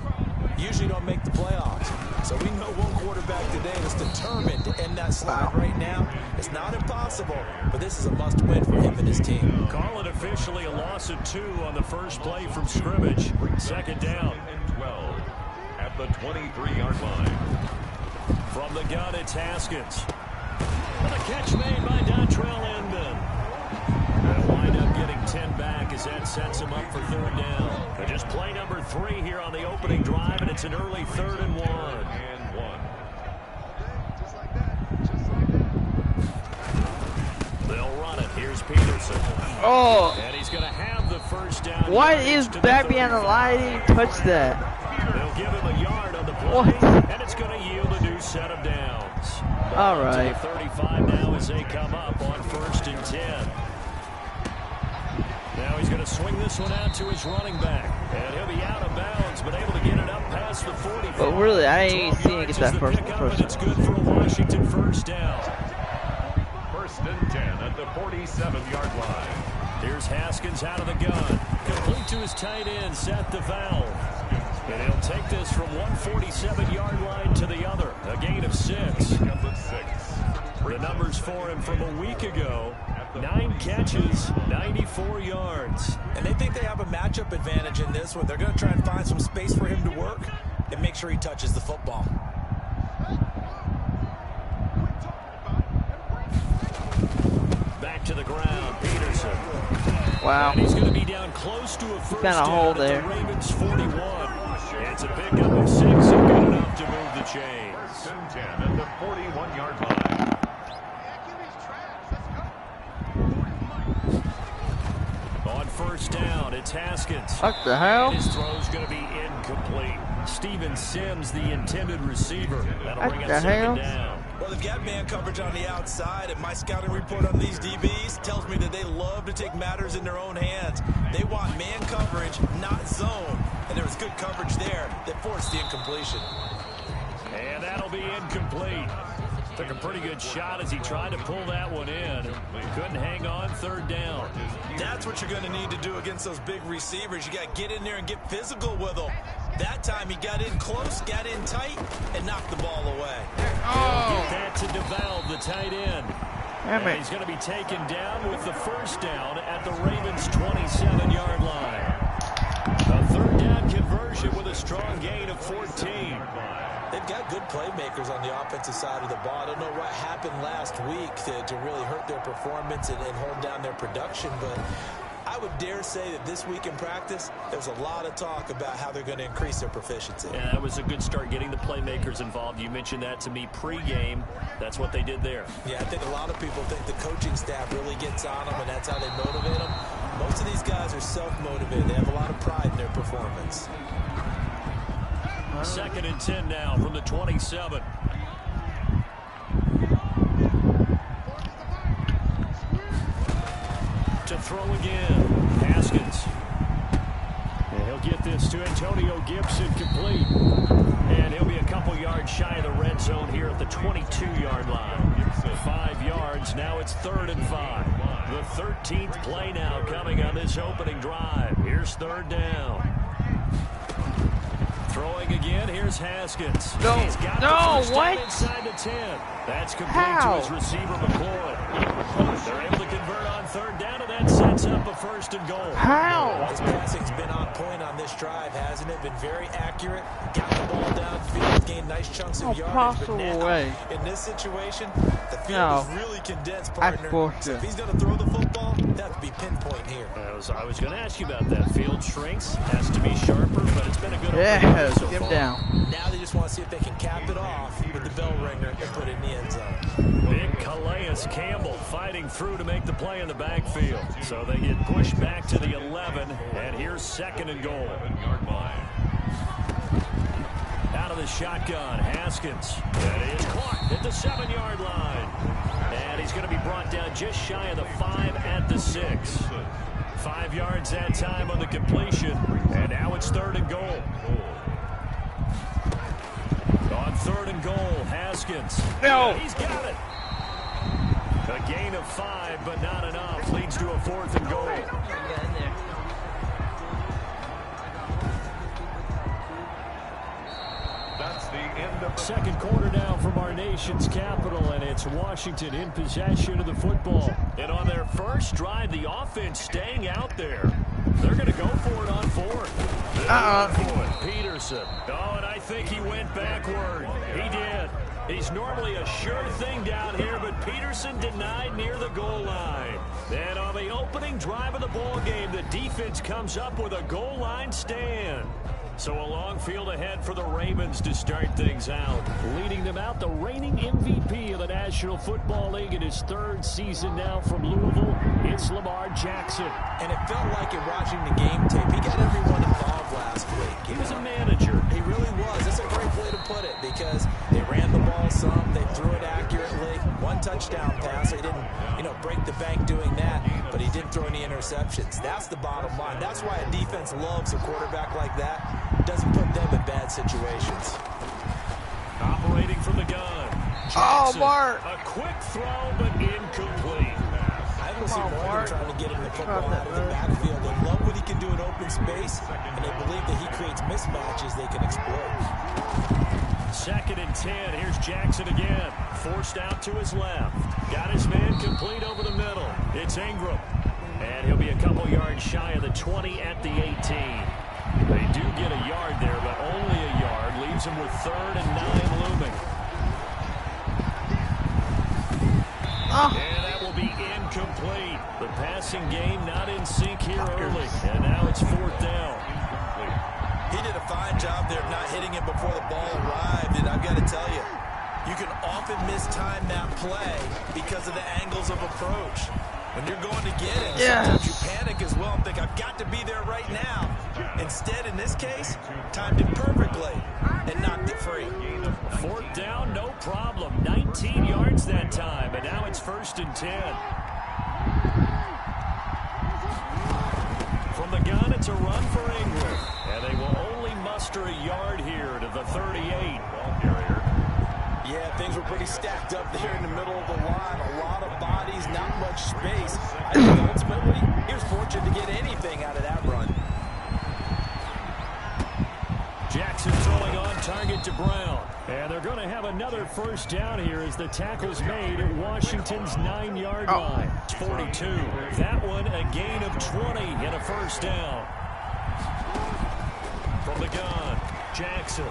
usually don't make the playoffs. So we know one quarterback today that's determined to end that slide right now. It's not impossible, but this is a must-win for him and his team.
Call it officially a loss of 2 on the first play from scrimmage. Second down.
and 12 at the 23-yard line.
From the gun, it's Haskins. And a catch made by Dontrell Inman. They'll wind up getting 10 back as that sets him up for third down. But just play number 3 here on the opening drive, and it's an early 3rd and 1.
And 1.
They'll run it. Here's Peterson.
Oh!
And he's going to have the first down.
Why
yardage
is
to the
back behind the
35.
line? He didn't touch that.
They'll give him a yard on the play,
What?
and it's going to yield a new set of downs.
Alright.
To the 35 now as they come up on 1st and 10. Now he's going to swing this one out to his running back. And he'll be out of bounds, but able to get it up past the 45.
But really, I ain't seen it get that first
And it's good for a Washington first down.
1st and 10 at the 47-yard line.
Here's Haskins out of the gun. Complete to his tight end, Seth the Valve. And he'll take this from 147-yard line to the other. A gain of 6. The numbers for him from a week ago. 9 catches, 94 yards.
And they think they have a matchup advantage in this one. They're going to try and find some space for him to work and make sure he touches the football.
Back to the ground, Peterson.
Wow.
And he's going to be down close to a first
found a hole
down at
there.
the Ravens 41. It's a pickup of 6 and good enough to move the chains.
1st and 10 at the 41-yard line.
On 1st down, it's Haskins.
What the hell?
And his throw's going to be incomplete. Steven Sims, the intended receiver. That'll bring
What
up
the hell?
2nd down.
Well, they've got man coverage on the outside, and my scouting report on these DBs tells me that they love to take matters in their own hands. They want man coverage, not zone. And there was good coverage there that forced the incompletion.
And that'll be incomplete. Took a pretty good shot as he tried to pull that one in. Couldn't hang on 3rd down.
That's what you're going to need to do against those big receivers. You got to get in there and get physical with them. That time he got in close, got in tight, and knocked the ball away.
Get that to DeValve, the tight end.
Damn
And
it.
he's going to be taken down with the first down at the Ravens' 27-yard line. A 3rd down conversion with a strong gain of 14.
They've got good playmakers on the offensive side of the ball. I don't know what happened last week to really hurt their performance and hold down their production, but I would dare say that this week in practice, there's a lot of talk about how they're going to increase their proficiency.
Yeah, that was a good start getting the playmakers involved. You mentioned that to me pregame. That's what they did there.
Yeah, I think a lot of people think the coaching staff really gets on them, and that's how they motivate them. Most of these guys are self-motivated. They have a lot of pride in their performance.
2nd and 10 now from the 27. To throw again, Haskins. And he'll get this to Antonio Gibson complete. And he'll be a couple yards shy of the red zone here at the 22-yard line. 5 yards, now it's 3rd and 5. The 13th play now coming on this opening drive. Here's 3rd down. Throwing again, here's Haskins.
No,
He's got
no,
the
what?
inside the 10. That's complete
How?
to his receiver, McCoy. They're able to convert on 3rd down, and that sets up a 1st and goal.
How?
His passing's been on point on this drive, hasn't it? Been very accurate. Got the ball downfield, gained nice chunks of yardage. But now, in this situation, the field is really condensed, partner. So if he's going to throw the football, that has to be pinpoint here.
I was going to ask you about that. Field shrinks, has to be sharper, but it's been a good
Yes,
so
get him
far.
down.
Now they just want to see if they can cap it off with the bell ringer and put it in the end zone.
Big Calais Campbell fighting through to make the play in the backfield. So they get pushed back to the 11, and here's 2nd and goal. Out of the shotgun, Haskins. And he is caught at the 7-yard line. And he's going to be brought down just shy of the 5 at the 6. 5 yards that time on the completion. And now it's 3rd and goal. On 3rd and goal, Haskins.
No.
He's got it. A gain of 5, but not enough. Leads to a 4th and goal.
That's the end of the
2nd quarter now from our nation's capital, and it's Washington in possession of the football. And on their first drive, the offense staying out there. They're going to go for it on 4th. Peterson. Oh, and I think he went backward. He did. He's normally a sure thing down here, but Peterson denied near the goal line. And on the opening drive of the ball game, the defense comes up with a goal line stand. So a long field ahead for the Ravens to start things out. Leading them out, the reigning MVP of the National Football League in his 3rd season now from Louisville, it's Lamar Jackson.
And it felt like in watching the game tape, he got everyone involved last week.
He was a manager.
He really was. That's a great way to put it because they ran the ball some, they threw it accurately. 1 touchdown pass. He didn't, break the bank doing that, but he didn't throw any interceptions. That's the bottom line. That's why a defense loves a quarterback like that. Doesn't put them in bad situations.
Operating from the gun. Jackson,
Oh, Mark.
A quick throw, but incomplete.
I don't see Morgan trying to get him the football out of the backfield. They love what he can do in open space, and they believe that he creates mismatches they can exploit.
2nd and 10. Here's Jackson again. Forced out to his left. Got his man complete over the middle. It's Ingram. And he'll be a couple yards shy of the 20 at the 18. They do get a yard there, but only a yard. Leaves him with 3rd and 9 looming. And that will be incomplete. The passing game not in sync here early. And now it's 4th down.
He did a fine job there of not hitting it before the ball arrived, and I've got to tell you, you can often mistime that play because of the angles of approach. When you're going to get it, sometimes you panic as well and think, I've got to be there right now. Instead, in this case, timed it perfectly and knocked it free.
4th down, no problem. 19 yards that time, and now it's 1st and 10. From the gun, it's a run for Ingram. And they will only muster a yard here to the 38.
Yeah, things were pretty stacked up there in the middle of the line. A lot of bodies, not much space. I think ultimately, he was fortunate to get anything out of that run.
Jackson throwing on target to Brown. And they're going to have another 1st down here as the tackle's made at Washington's 9-yard line. It's 42. That one a gain of 20 and a 1st down. From the gun, Jackson.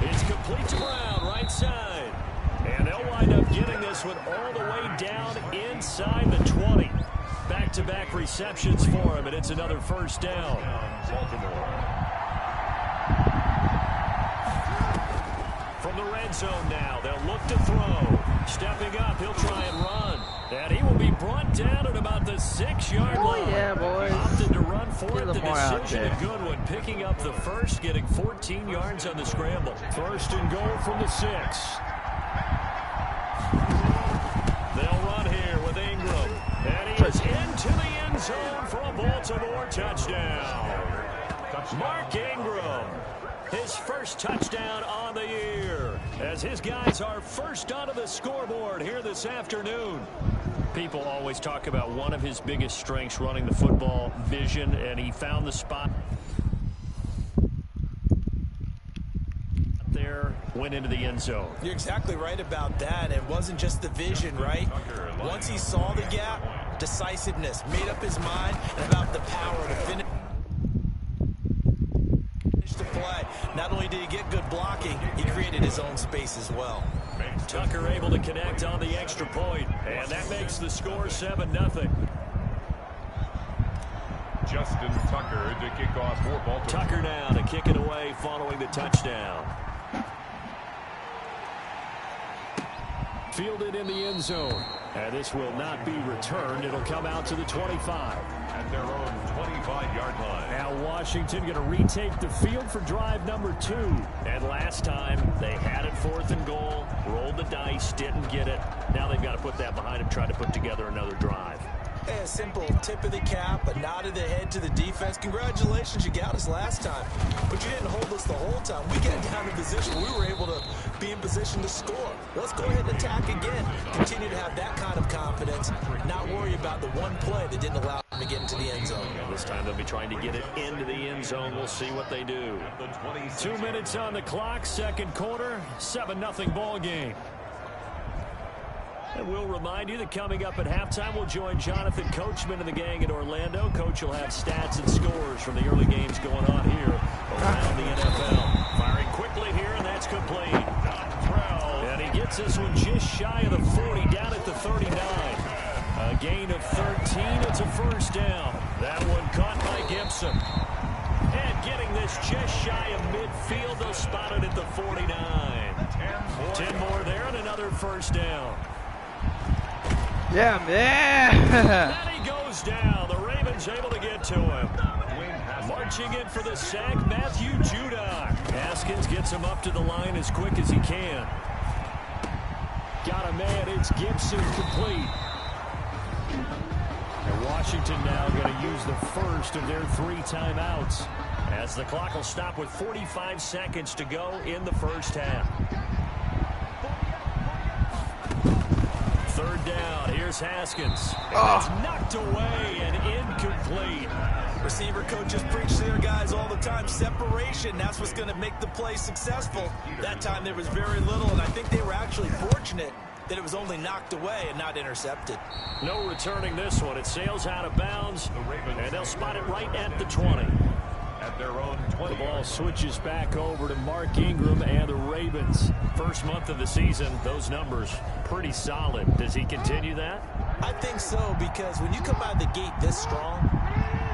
It's complete to Brown, right side. And they'll wind up getting this one all the way down inside the 20. back-to-back receptions for him, and it's another first down. From the red zone now, they'll look to throw. Stepping up, he'll try and run. And he will be brought down at about the 6-yard line.
Yeah, boys.
Opted to run for it. The
out
decision,
there.
a good one. Picking up the first, getting 14 yards on the scramble. First and goal from the 6. They'll run here with Ingram. And he is into the end zone for a Baltimore touchdown. Mark Ingram, his first touchdown on the year, as his guys are first onto the scoreboard here this afternoon. People always talk about one of his biggest strengths, running the football, vision, and he found the spot there, went into the end zone.
You're exactly right about that. It wasn't just the vision, right? Once he saw the gap, decisiveness, made up his mind, and about the power to finish the play. Not only did he get good blocking, he created his own space as well.
Tucker able to connect on the extra point, and that makes the score 7-0.
Justin Tucker to kick off for Baltimore.
Tucker now to kick it away following the touchdown. Fielded in the end zone. And this will not be returned. It'll come out to the 25.
At their own 25-yard line.
Now Washington going to retake the field for drive number 2. And last time they had it 4th and goal, rolled the dice, didn't get it. Now they've got to put that behind them, try to put together another drive.
A simple tip of the cap, a nod of the head to the defense. Congratulations, you got us last time, but you didn't hold us the whole time. We got down in position. We were able to be in position to score. Let's go ahead and attack again. Continue to have that kind of confidence, not worry about the one play that didn't allow them to get into the end zone.
This time they'll be trying to get it into the end zone. We'll see what they do. 2 minutes on the clock, second quarter, 7-0 ball game. And we'll remind you that coming up at halftime, we'll join Jonathan Coachman and the gang in Orlando. Coach will have stats and scores from the early games going on here around the NFL. Firing quickly here, and that's complete. And he gets this one just shy of the 40, down at the 39. A gain of 13. It's a first down. That one caught by Gibson. And getting this just shy of midfield, they'll spot it at the 49. 10 more there, and another first down.
Yeah, man.
And he goes down. The Ravens able to get to him. Marching in for the sack, Matthew Judon. Haskins gets him up to the line as quick as he can. Got a man. It's Gibson complete. And Washington now going to use the first of their 3 timeouts, as the clock will stop with 45 seconds to go in the first half. Third down. Here's Haskins. It's knocked away and incomplete.
Receiver coaches preach to their guys all the time. Separation, that's what's going to make the play successful. That time there was very little, and I think they were actually fortunate that it was only knocked away and not intercepted.
No returning this one. It sails out of bounds, and they'll spot it right at the 20.
At their own 20.
The ball switches back over to Mark Ingram and the Ravens. First month of the season, those numbers pretty solid. Does he continue that?
I think so, because when you come out of the gate this strong,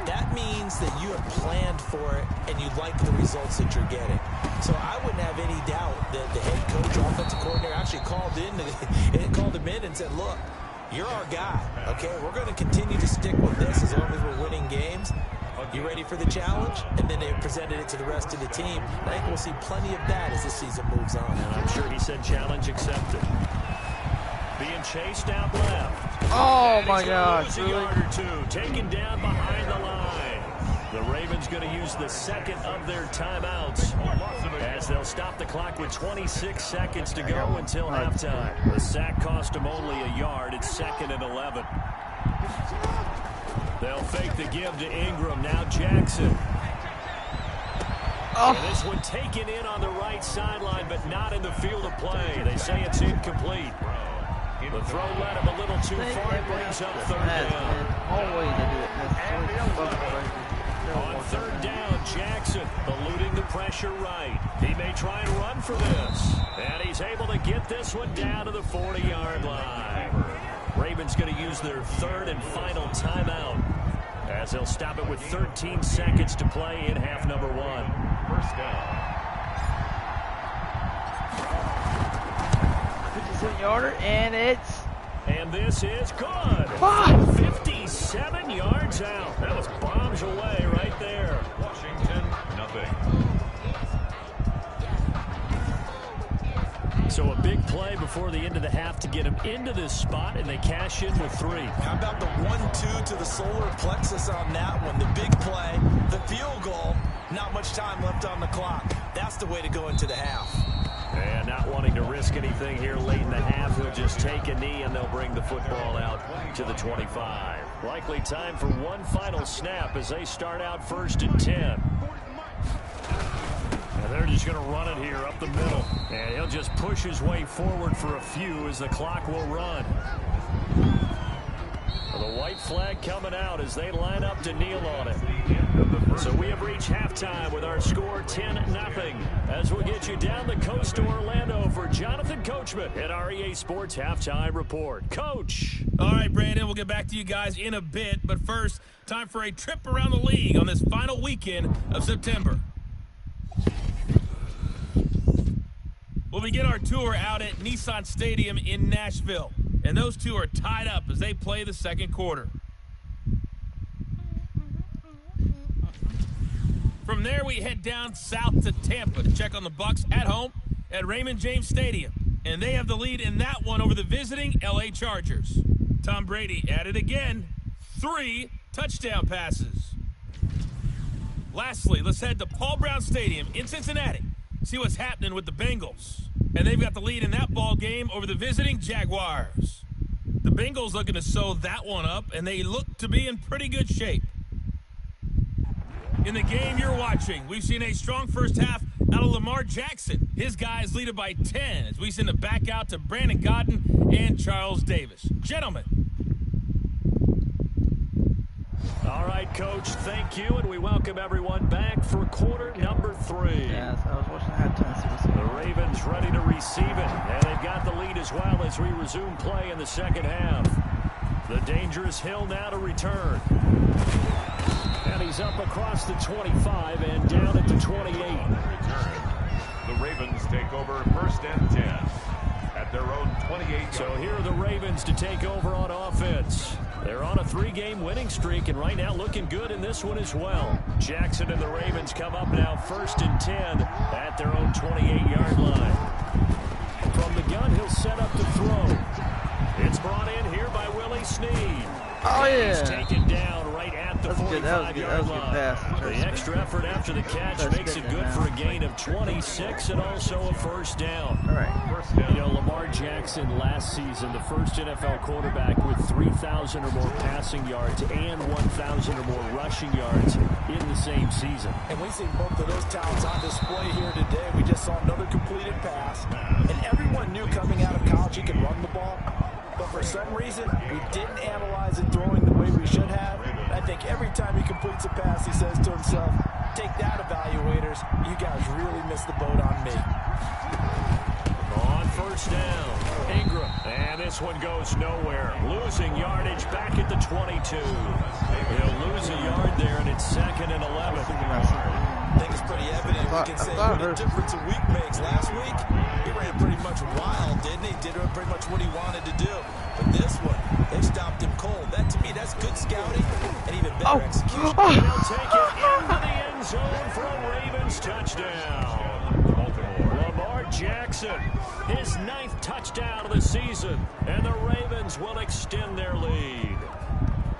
that means that you have planned for it and you like the results that you're getting. So I wouldn't have any doubt that the head coach, offensive coordinator, actually called him in and said, look, you're our guy, okay? We're going to continue to stick with this as long as we're winning games. You ready for the challenge? And then they presented it to the rest of the team. And I think we'll see plenty of that as this season moves on.
And I'm sure he said challenge accepted. Being chased out left.
Oh,
and
my gosh.
A yard or 2, taken down behind the line. The Ravens going to use the second of their timeouts, as they'll stop the clock with 26 seconds to go until halftime. The sack cost them only a yard. It's 2nd and 11. They'll fake the give to Ingram. Now Jackson. And this one taken in on the right sideline, but not in the field of play. They say it's incomplete. The throw led him a little too far. It brings up 3rd down. On 3rd down, Jackson eluding the pressure right. He may try and run for this. And he's able to get this one down to the 40-yard line. Ravens going to use use their third and final timeout, as they'll stop it with 13 seconds to play in half number one.
First down.
57-yarder, and it's...
And this is good. 57 yards out. That was bombs away right there.
Washington, nothing.
So a big play before the end of the half to get him into this spot, and they cash in with 3.
How about the 1-2 to the solar plexus on that one? The big play, the field goal, not much time left on the clock. That's the way to go into the half.
And not wanting to risk anything here late in the half, he'll just take a knee, and they'll bring the football out to the 25. Likely time for one final snap as they start out 1st and 10. And they're just going to run it here up the middle. And he'll just push his way forward for a few as the clock will run. The white flag coming out as they line up to kneel on it. So we have reached halftime with our score 10-0. As we get you down the coast to Orlando for Jonathan Coachman at our EA Sports Halftime Report. Coach.
All right, Brandon, we'll get back to you guys in a bit. But first, time for a trip around the league on this final weekend of September. We'll begin our tour out at Nissan Stadium in Nashville. And those two are tied up as they play the second quarter. From there, we head down south to Tampa to check on the Bucs at home at Raymond James Stadium. And they have the lead in that one over the visiting L.A. Chargers. Tom Brady at it again. 3 touchdown passes. Lastly, let's head to Paul Brown Stadium in Cincinnati. See what's happening with the Bengals. And they've got the lead in that ball game over the visiting Jaguars. The Bengals looking to sew that one up, and they look to be in pretty good shape. In the game you're watching, we've seen a strong first half out of Lamar Jackson. His guys lead it by 10 as we send it back out to Brandon Godden and Charles Davis. Gentlemen.
All right, Coach, thank you, and we welcome everyone back for quarter number 3.
Yes, I was watching the halftime.
The Ravens ready to receive it, and they've got the lead as well as we resume play in the second half. The dangerous Hill now to return. And he's up across the 25 and down at the 28.
The Ravens take over 1st and 10 at their own 28.
So here are the Ravens to take over on offense. They're on a 3-game winning streak, and right now looking good in this one as well. Jackson and the Ravens come up now 1st and 10 at their own 28-yard line. From the gun, he'll set up to throw. It's brought in here by Willie Snead.
Oh, yeah.
He's taken down right at the 45-yard line. The extra effort after the catch makes it good for a gain of 26 and also a first down.
All right.
You know, Lamar Jackson last season, the first NFL quarterback with 3,000 or more passing yards and 1,000 or more rushing yards in the same season.
And we see both of those talents on display here today. We just saw another completed pass. And everyone knew coming out of college he could run the ball. But for some reason, we didn't analyze it throwing the way we should have. I think every time he completes a pass, he says to himself, take that, evaluators. You guys really missed the boat on me.
On first down, Ingram. And this one goes nowhere. Losing yardage back at the 22. He'll lose a yard there, and it's 2nd and 11.
I think it's pretty evident. We can say what a difference a week makes. Last week, he ran pretty much wild, didn't he? Did pretty much what he wanted to do. But this one, they stopped him cold. That, to me, that's good scouting and even better execution.
They'll take it into the end zone for a Ravens touchdown. Lamar Jackson, his 9th touchdown of the season, and the Ravens will extend their lead.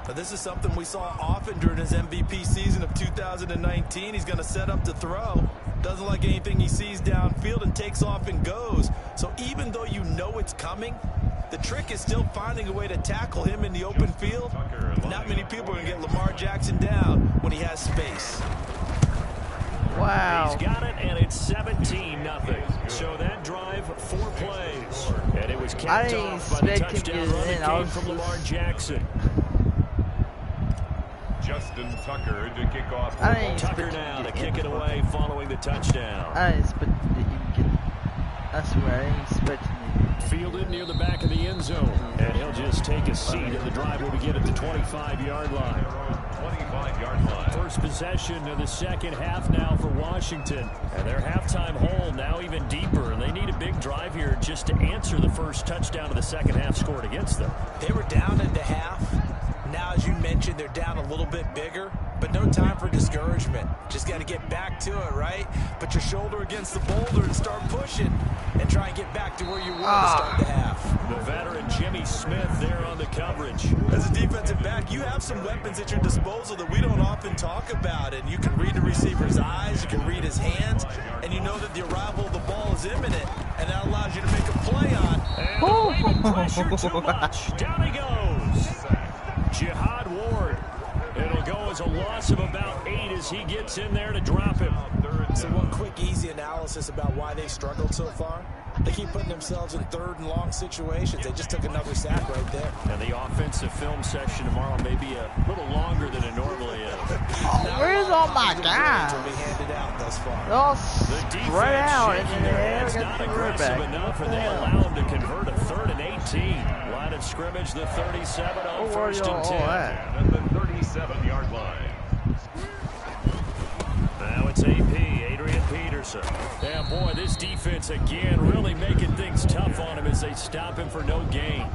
But this is something we saw often during his MVP season of 2019. He's going to set up to throw. Doesn't like anything he sees downfield and takes off and goes. So even though you know it's coming, the trick is still finding a way to tackle him in the open field. Not many people are going to get Lamar Jackson down when he has space.
Wow.
He's got it, and it's 17-0. So that drive, 4 plays. And it was capped off by the touchdown run that came from Lamar Jackson.
Justin Tucker to kick off.
Tucker now to kick it away following the touchdown.
I didn't expect that you can get. I swear, I didn't expect him.
Fielded near the back of the end zone. And he'll just take a seat, and the drive will begin at the 25-yard line.
25-yard line.
First possession of the second half now for Washington. And their halftime hole now even deeper. And they need a big drive here just to answer the first touchdown of the second half scored against them.
They were down at the half. Now, as you mentioned, they're down a little bit bigger, but no time for discouragement. Just got to get back to it, right? Put your shoulder against the boulder and start pushing and try and get back to where you were to start the half.
The veteran Jimmy Smith there on the coverage.
As a defensive back, you have some weapons at your disposal that we don't often talk about, and you can read the receiver's eyes, you can read his hands, and you know that the arrival of the ball is imminent, and that allows you to make a play on.
And the Ravens pressure too much. Down he goes. Jihad Ward. It'll go as a loss of about 8 as he gets in there to drop him.
So one quick, easy analysis about why they struggled so far. They keep putting themselves in third and long situations. They just took another sack right there.
And the offensive film session tomorrow may be a little longer than it normally is.
Where's all my guys?
Will be handed out thus far.
They're all spread out in the air.
Not aggressive enough, and they allow him to convert a 3rd and 18. Line of scrimmage, the 37 on 1st and 10.
At the 37-yard line.
Now it's AP, Adrian Peterson. Yeah, boy, this defense again really making things tough on him as they stop him for no gain.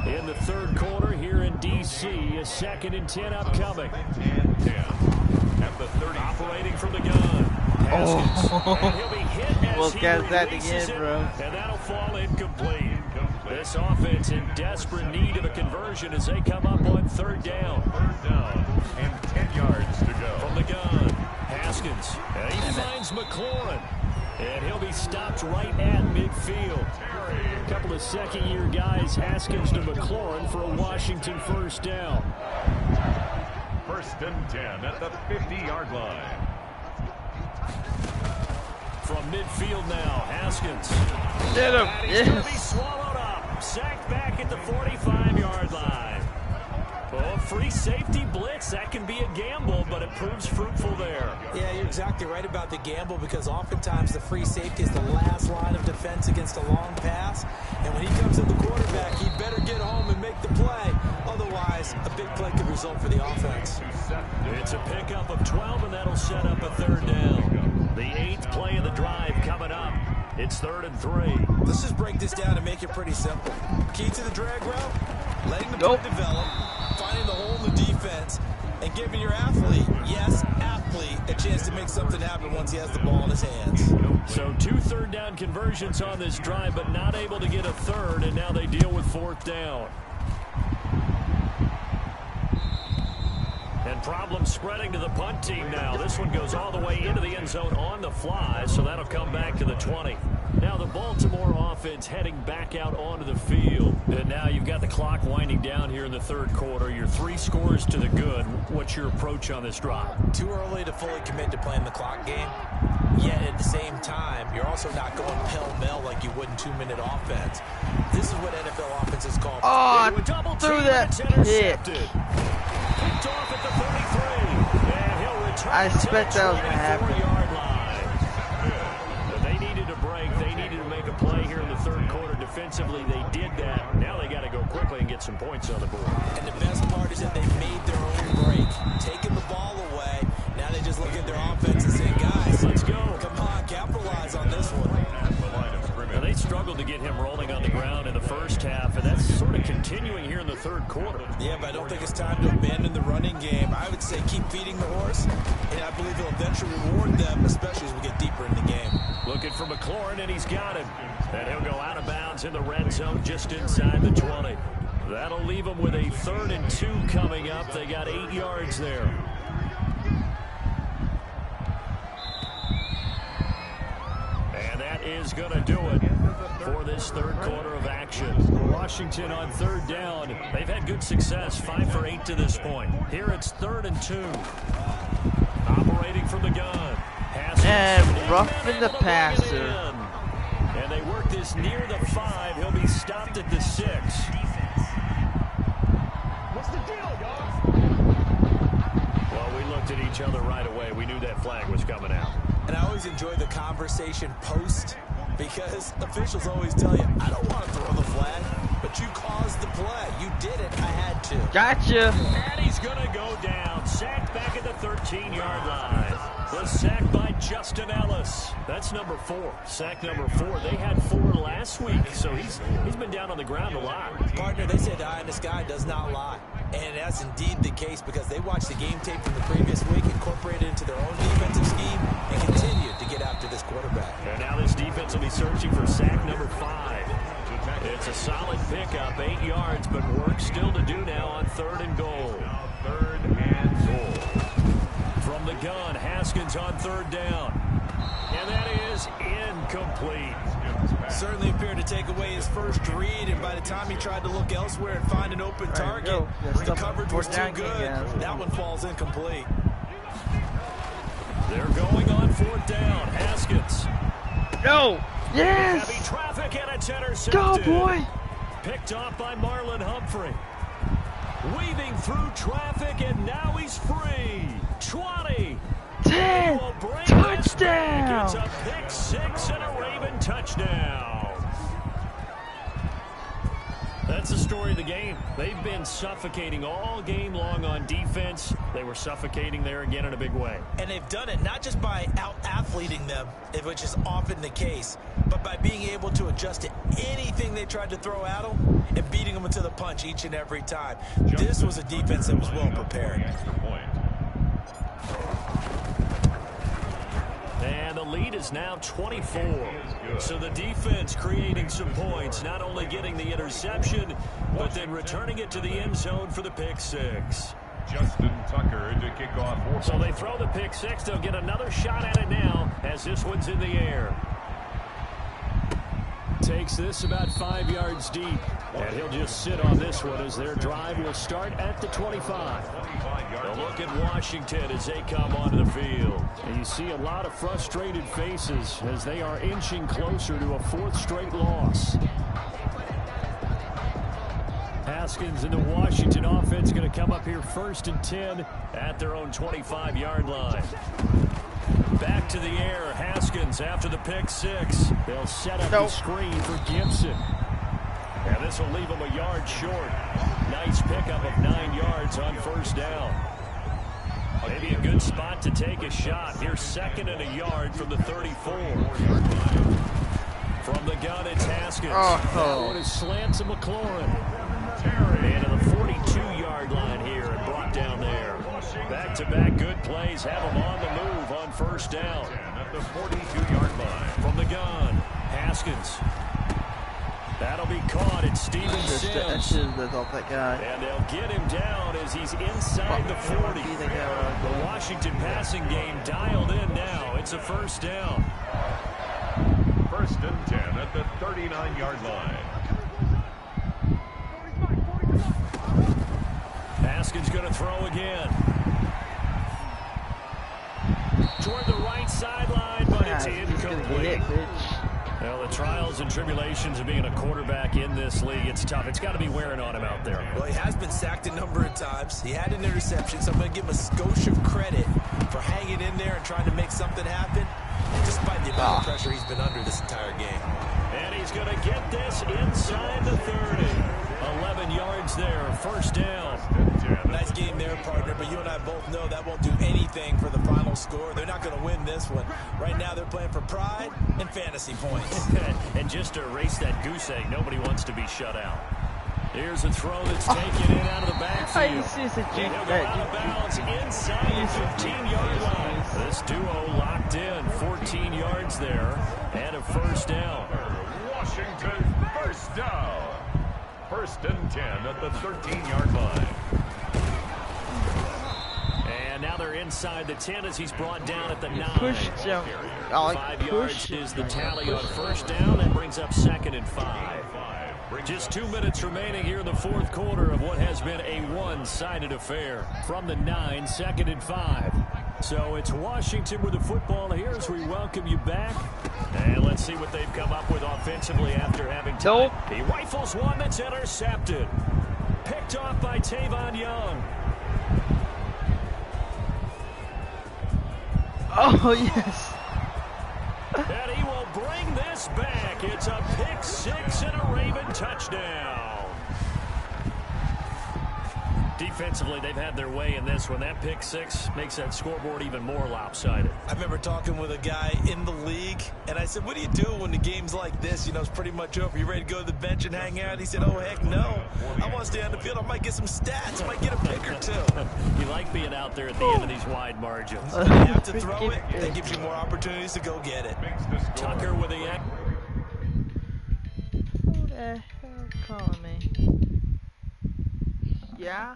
In the third quarter here in D.C., a 2nd and 10 upcoming.
And 10. At the 30.
Operating from the gun. Haskins. And he'll be hit as
Well,
he
guys, that
releases
again,
it,
bro.
and that'll fall incomplete. This offense in desperate need of a conversion as they come up on 3rd down.
3rd down and 10 yards to go.
From the gun, Haskins. And he finds McLaurin. And he'll be stopped right at midfield. A couple of second-year guys, Haskins to McLaurin for a Washington 1st down.
1st and 10 at the 50-yard line.
From midfield now, Haskins.
Get him.
And he's going to be swallowed up. Sacked back at the 45-yard line. Oh, free safety blitz. That can be a gamble, but it proves fruitful there.
Yeah, you're exactly right about the gamble because oftentimes the free safety is the last line of defense against a long pass. And when he comes to the quarterback, he better get home and make the play. Otherwise, a big play could result for the offense.
It's a pickup of 12, and that'll set up a 3rd down. The 8th play of the drive coming up. It's 3rd and 3.
Let's just break this down and make it pretty simple. Key to the drag route, letting the play develop, finding the hole in the defense, and giving your athlete, yes, athlete, a chance to make something happen once he has the ball in his hands.
So 2 3rd down conversions on this drive, but not able to get a 3rd, and now they deal with 4th down. And problems spreading to the punt team now. This one goes all the way into the end zone on the fly, so that'll come back to the 20. Now the Baltimore offense heading back out onto the field. And now you've got the clock winding down here in the 3rd quarter. You're 3 scores to the good. What's your approach on this drive?
Too early to fully commit to playing the clock game. Yet at the same time, you're also not going pell-mell like you would in 2-minute offense. This is what NFL offenses call.
Oh,
double
threw that hit.
Picked off at the 33. And he'll return
I expect that was going to happen.
They needed a break. They needed to make a play here in the 3rd quarter. Defensively, they did that. Now they got to go quickly and get some points on the board.
And the best part is that they made their own break, taking the ball away. Now they just look at their offense and say, guys,
let's go.
Come on, capitalize on this one.
Now, they struggled to get him rolling on the ground in the 1st half, and that's sort of continuing here in the 3rd quarter.
Yeah, but I don't think it's time to abandon the running game. I would say keep feeding the horse, and I believe he'll eventually reward them, especially as we get deeper in the game.
Looking for McLaurin, and he's got him. And he'll go out of bounds in the red zone just inside the 20. That'll leave them with a 3rd and 2 coming up. They got 8 yards there. And that is going to do it for this 3rd quarter of action. Washington on 3rd down. They've had good success, 5 for 8 to this point. Here it's 3rd and 2. Operating from the gun.
And roughing the passer.
And they work this near the 5. He'll be stopped at the 6.
What's the deal, y'all?
Well, we looked at each other right away. We knew that flag was coming out.
And I always enjoy the conversation post because officials always tell you, I don't want to throw the flag, but you caused the play. You did it. I
Gotcha.
And he's going to go down. Sacked back at the 13-yard line. The sack by Justin Ellis. That's number 4. Sack number 4. They had 4 last week, so he's been down on the ground a lot.
Partner, they said the eye in the sky does not lie. And that's indeed the case because they watched the game tape from the previous week, incorporated it into their own defensive scheme, and continued to get after this quarterback.
And now this defense will be searching for sack number 5. It's a solid pickup, 8 yards, but work still to do now on 3rd and goal. 3rd and goal. From the gun, Haskins on 3rd down. And that is incomplete.
Certainly appeared to take away his first read, and by the time he tried to look elsewhere and find an open target, the coverage was too good. That one falls incomplete.
They're going on 4th down. Haskins.
No. Yes.
Heavy traffic, and it's intercepted.
Go, boy.
Picked off by Marlon Humphrey. Weaving through traffic, and now he's free. 20.
10. Touchdown.
It's a pick 6 and a Raven touchdown. That's the story of the game. They've been suffocating all game long on defense. They were suffocating there again in a big way.
And they've done it not just by out-athleting them, which is often the case, but by being able to adjust to anything they tried to throw at them and beating them into the punch each and every time. This was a defense that was well prepared.
And the lead is now 24. So the defense creating some points, not only getting the interception, but then returning it to the end zone for the pick 6.
Justin Tucker to kick off.
So they throw the pick 6. They'll get another shot at it now as this one's in the air. Takes this about 5 yards deep. And he'll just sit on this one as their drive will start at the 25. A look at Washington as they come onto the field. And you see a lot of frustrated faces as they are inching closer to a 4th straight loss. Haskins and the Washington offense going to come up here 1st and 10 at their own 25-yard line. Back to the air, Haskins after the pick 6. They'll set up the screen for Gibson. And this will leave him a yard short. Nice pickup of 9 yards on 1st down. Maybe a good spot to take a shot. Here's 2nd and a yard from the 34. From the gun, it's Haskins. That one is slant to McLaurin. And to the 42-yard line here and brought down there. Back-to-back good plays have him on the move on 1st down.
At the 42-yard line.
From the gun, Haskins. That'll be caught. It's Steven Sims.
That guy.
And they'll get him down as he's inside the 40. The Washington passing game dialed in now. It's a 1st down.
1st and 10 at the 39-yard line.
Haskins going to throw again. Toward the right sideline, but it's incomplete. Well, the trials and tribulations of being a quarterback in this league, it's tough. It's got to be wearing on him out there.
Well, he has been sacked a number of times. He had an interception, so I'm going to give him a skosh of credit for hanging in there and trying to make something happen, despite the amount of pressure he's been under this entire game.
And he's going to get this inside the 30. 11 yards there, 1st down.
Nice game there, partner, but you and I both know that won't do anything for the final score. They're not going to win this one. Right now, they're playing for pride and fantasy points.
And just to erase that goose egg, nobody wants to be shut out. Here's a throw that's taken in out of the backfield. He'll go out of bounds inside the 15-yard line. This duo locked in, 14 yards there, and a 1st down.
Washington, 1st down. 1st and 10 at the 13-yard line.
And now they're inside the 10 as he's brought down at the 9.
5
yards is the tally on 1st down. That brings up 2nd and 5. Just 2 minutes remaining here in the 4th quarter of what has been a one-sided affair. From the 9, 2nd and 5. So it's Washington with the football here as we welcome you back. And let's see what they've come up with offensively after having time. He rifles one that's intercepted. Picked off by Tavon Young.
Oh, yes.
And he will bring this back. It's a pick 6 and a Raven touchdown. Defensively, they've had their way in this one. That pick six makes that scoreboard even more lopsided.
I remember talking with a guy in the league, and I said, what do you do when the game's like this? You know, it's pretty much over. You ready to go to the bench and hang out? He said, oh, heck no. I want to stay on the field. I might get some stats. I might get a pick or two.
You like being out there at the end of these wide margins.
When you have to throw it, that gives you more opportunities to go get it.
Tucker with a...
Who the hell calling me? Yeah?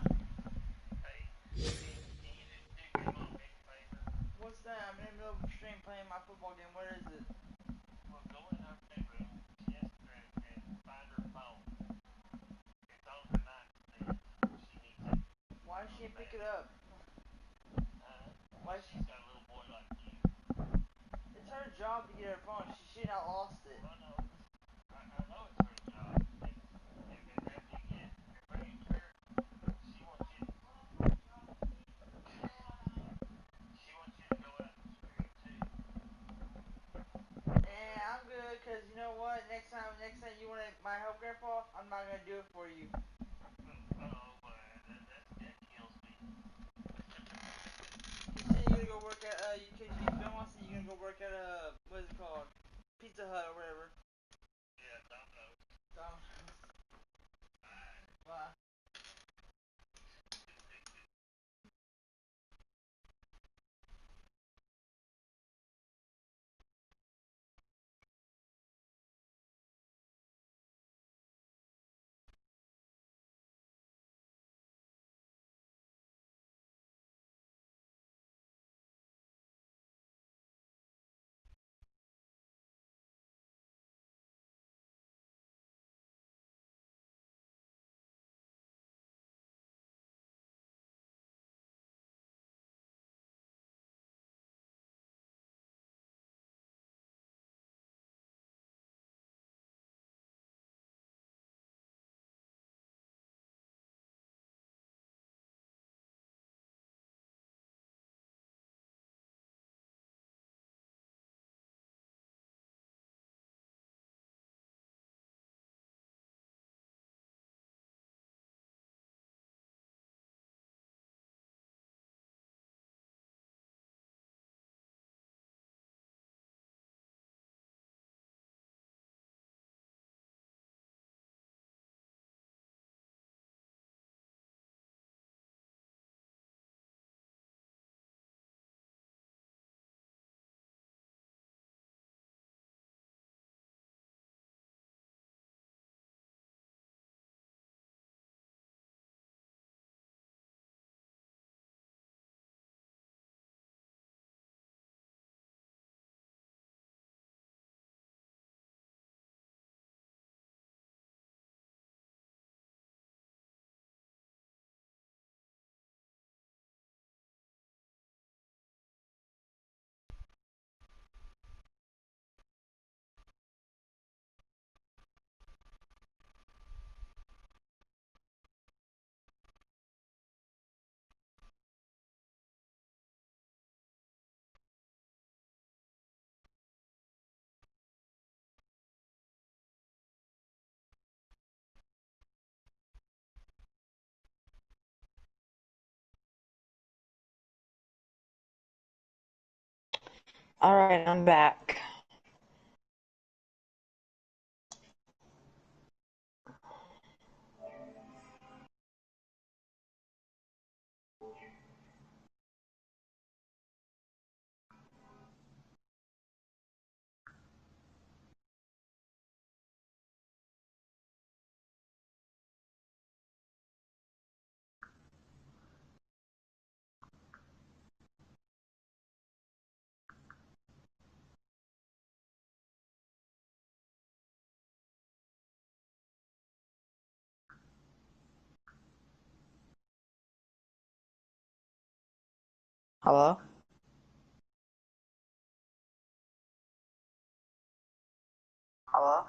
What's that? I'm in the middle of the stream playing my football game. What is it? Well, go in her bedroom, Instagram, and find her phone. It's on her nightstand. She needs it. Why she pick it up? Why she's got a little boy like you? It's her job to get her phone. She should not lost it. I know. I know it's her job. If after you get your brain clear, she wants you. She wants you to go out and scream too. And I'm good, cause you know what? Next time you want my help, Grandpa, I'm not gonna do it for you. Oh, but that kills me. You said you're gonna go work at Bill wants you're gonna go work at what is it called? Pizza Hut or whatever. Yeah, Domino's. Domino's. Bye.
All right, I'm back. Hello? Hello?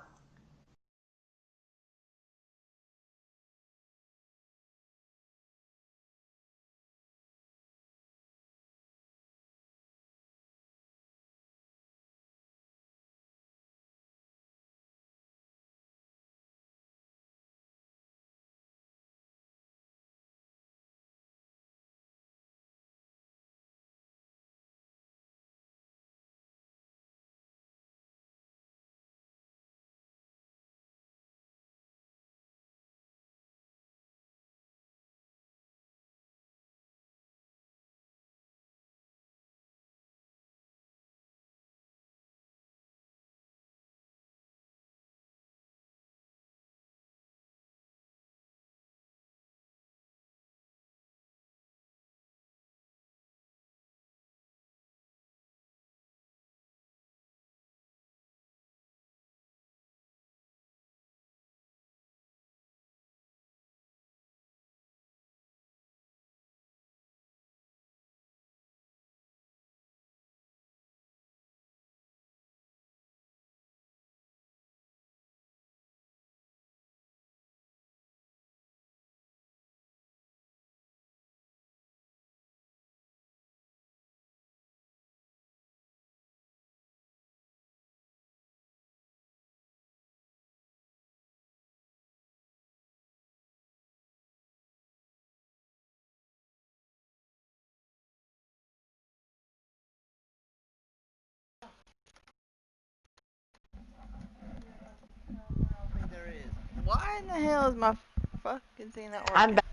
Why in the hell is my fucking thing not working?
I'm back.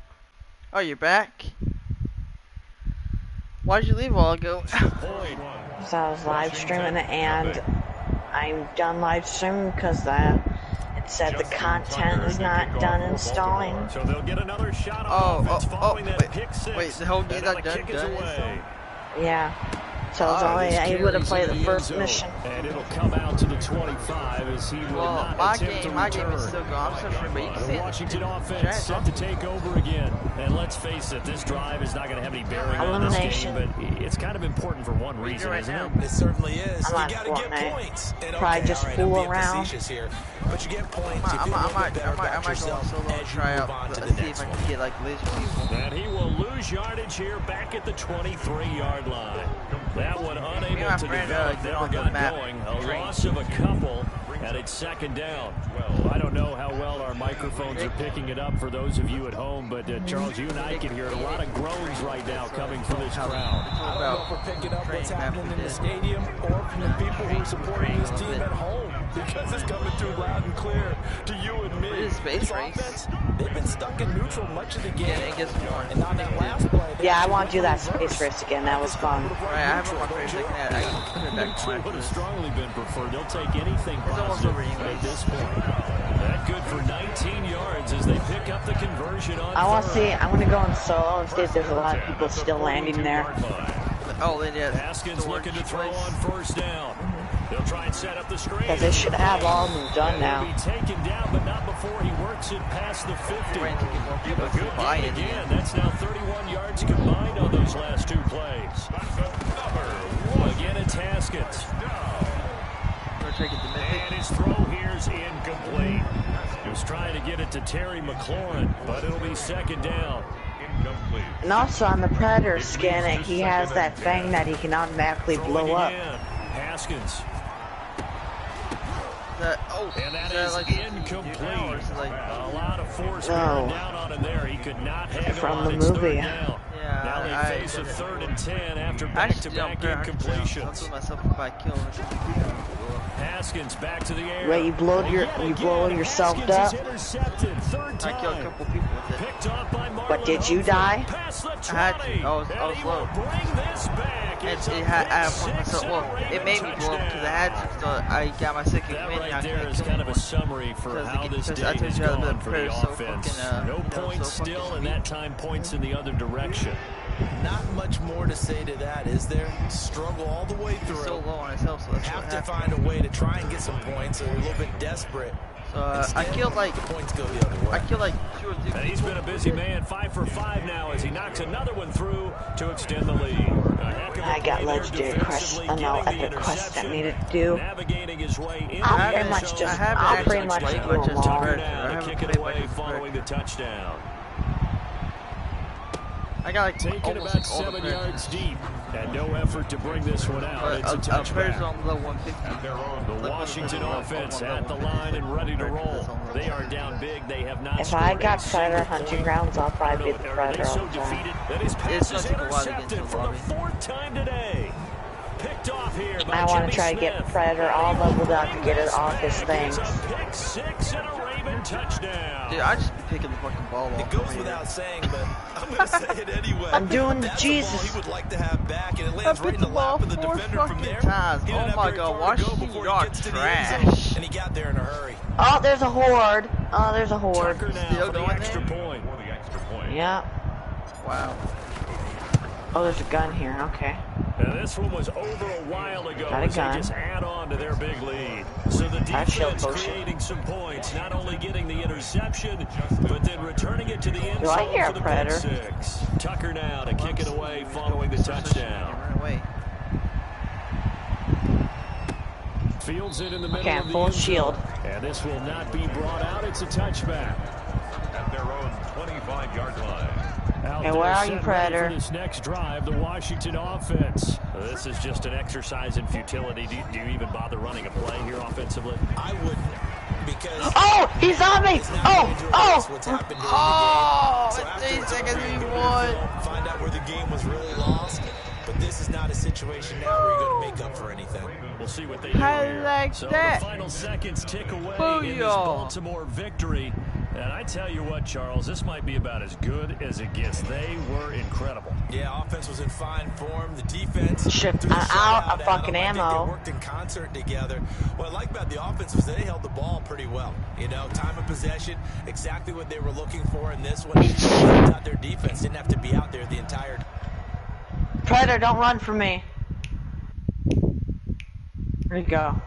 Oh, you're back? Why'd you leave a while ago?
So I was live streaming and I'm done live streaming because it said the content is not done installing.
So they'll get another shot on offense following that pick six.
Wait, the whole game's not done
away.
Yeah. So I was only able to play the first mission.
And it'll come out to the 25 as he will not attempt to return.
My game is still going. I'm so sure, but you can see
Washington offense set to take over again. And let's face it, this drive is not going to have any bearing on this game, but it's kind of important for one reason, isn't it?
It certainly is.
I'm
you
on
got to get
Fortnite.
points. And
Probably just fool around.
Here, but you get points.
I might go solo and try out to see if I can get like laser people.
And he will lose yardage here back at the 23-yard line. That one unable to develop, never got going. A loss of a couple, and it's second down. Well, I don't know how well our microphones are picking it up for those of you at home, but Charles, you and I can hear a lot of groans right now coming from this crowd.
I don't know if we're picking up what's happening in the stadium or from the people who are supporting this team at home, because it's coming through loud and clear to you and me.
Space race.
Offense, they've been stuck in neutral much of the game. And on that last play,
Yeah, I want to do that space race again. That was fun.
Right, I haven't won for a second yet. I can put it back on.
Would have strongly been preferred. They'll take anything positive at this point. That good for 19 yards as they pick up the conversion on
I want to see. I want to go in solo and see if there's a lot of people still landing there.
Oh, then yeah.
Haskins looking to throw on first down. They'll try and set up the screen.
Because they should have all of them done now.
He'll be taken down, but not before he works it past the 50. A good gain again. That's now 31 yards combined on those last two plays. Again, it's Haskins. And his throw here's incomplete. He was trying to get it to Terry McLaurin, but it'll be second down. Incomplete.
And also on the Predator skin, he has that thing that he can automatically blow up.
Haskins. And that is
like
incomplete. A lot of force bearing down on him there. He could not hang
From
on.
the
It's
movie.
third down.
Yeah,
now they face a 3rd and 10 after back-to-back incompletions. Haskins back to the air.
Wait, you blow yourself up?
I killed a couple people with it.
But did you die?
I had to. I was low. It made me blow up because I had to. So I got my second win.
Right there is kind of a summary for how this day has gone for the offense. No points still, and that time points in the other direction.
Not much more to say to that, is there? Struggle all the way through.
So low on himself, so that's
have to find a way to try and get some points. They're a little bit desperate.
I killed like
the points go the other way.
I killed like 2 or 3.
And he's been a busy man, 5 for 5 now as he knocks another one through to extend the lead.
I got legendary quests. I know epic quests that needed to do.
Navigating his way
I'll pretty much do them all.
Kick it away following the touchdown.
I got like
taken about 7 yards deep, and no effort to bring this one out. It's a touchback.
On the 150.
The Washington offense at the line and ready to roll. They are down big. They have not.
If I got Predator hunting grounds, I'll probably be the Predator all the time.
That his pass is intercepted for the 4th time today. Picked off here by
I want to try to get Predator all leveled up to get it off his things.
Pick 6 and a Raven touchdown.
Dude, I just be picking the fucking ball off.
It goes without saying, but I'm going to say it anyway.
I'm doing the Jesus.
He would like to have back, and it lands right in the lap of the defender from there.
Oh my God, Washington, you are trash.
And he got there in a hurry.
Oh, there's a horde. Oh, there's a horde.
Still going extra point.
Yeah.
Wow.
Oh, there's a gun here. Okay.
Now this one was over a while ago.
Got a gun.
They just add on to their big lead. So the defense creating some points, not only getting the interception, but then returning it to the end zone for the pick 6. Tucker now to kick it away following the touchdown. Fields it in the middle of the
full
end zone.
shield.
And this will not be brought out. It's a touchback.
At their own 25-yard line.
And where are you, Predator?
For this next drive, the Washington offense. This is just an exercise in futility. Do you even bother running a play here offensively?
I wouldn't, because...
Oh, he's on me!
What's happened during the game.
So 8 seconds we won.
Find out where the game was really lost. But this is not a situation now where you're going to make up for anything.
We'll see what they do here.
Like
so
that.
the final seconds tick away
Booyah.
in this Baltimore victory. And I tell you what, Charles, this might be about as good as it gets. They were incredible.
Yeah, offense was in fine form. The defense
Shit,
threw the
out
shutout
of
at
fucking
them. I think
ammo.
they worked in concert together. What I like about the offense was they held the ball pretty well. You know, time of possession, exactly what they were looking for in this one. Out their defense didn't have to be out there the entire time.
Predator, don't run from me. There you go.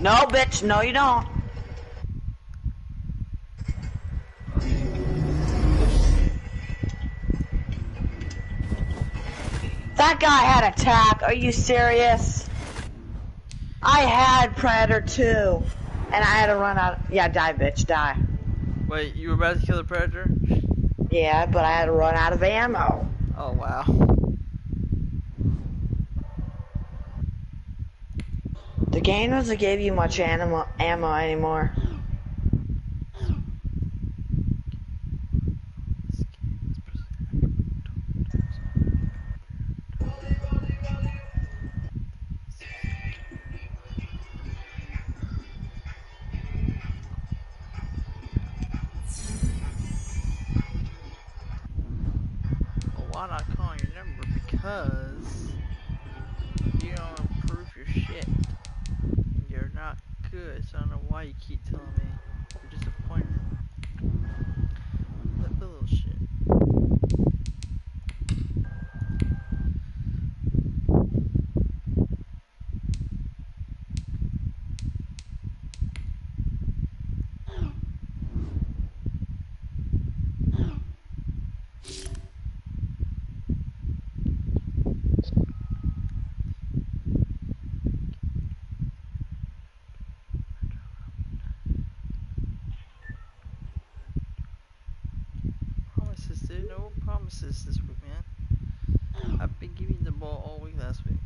No, bitch. No, you don't. That guy had attack. Are you serious? I had Predator too. And I had to run out. Yeah, die, bitch. Die.
Wait, you were about to kill the Predator?
Yeah, but I had to run out of ammo.
Oh, wow.
The game doesn't give you much ammo anymore.
Well, why not call your number? Because you don't improve your shit. You're not good, so I don't know why you keep telling me you're disappointed. That little shit. Promises, dude. No promises this week, man. I've been giving the ball all week last week.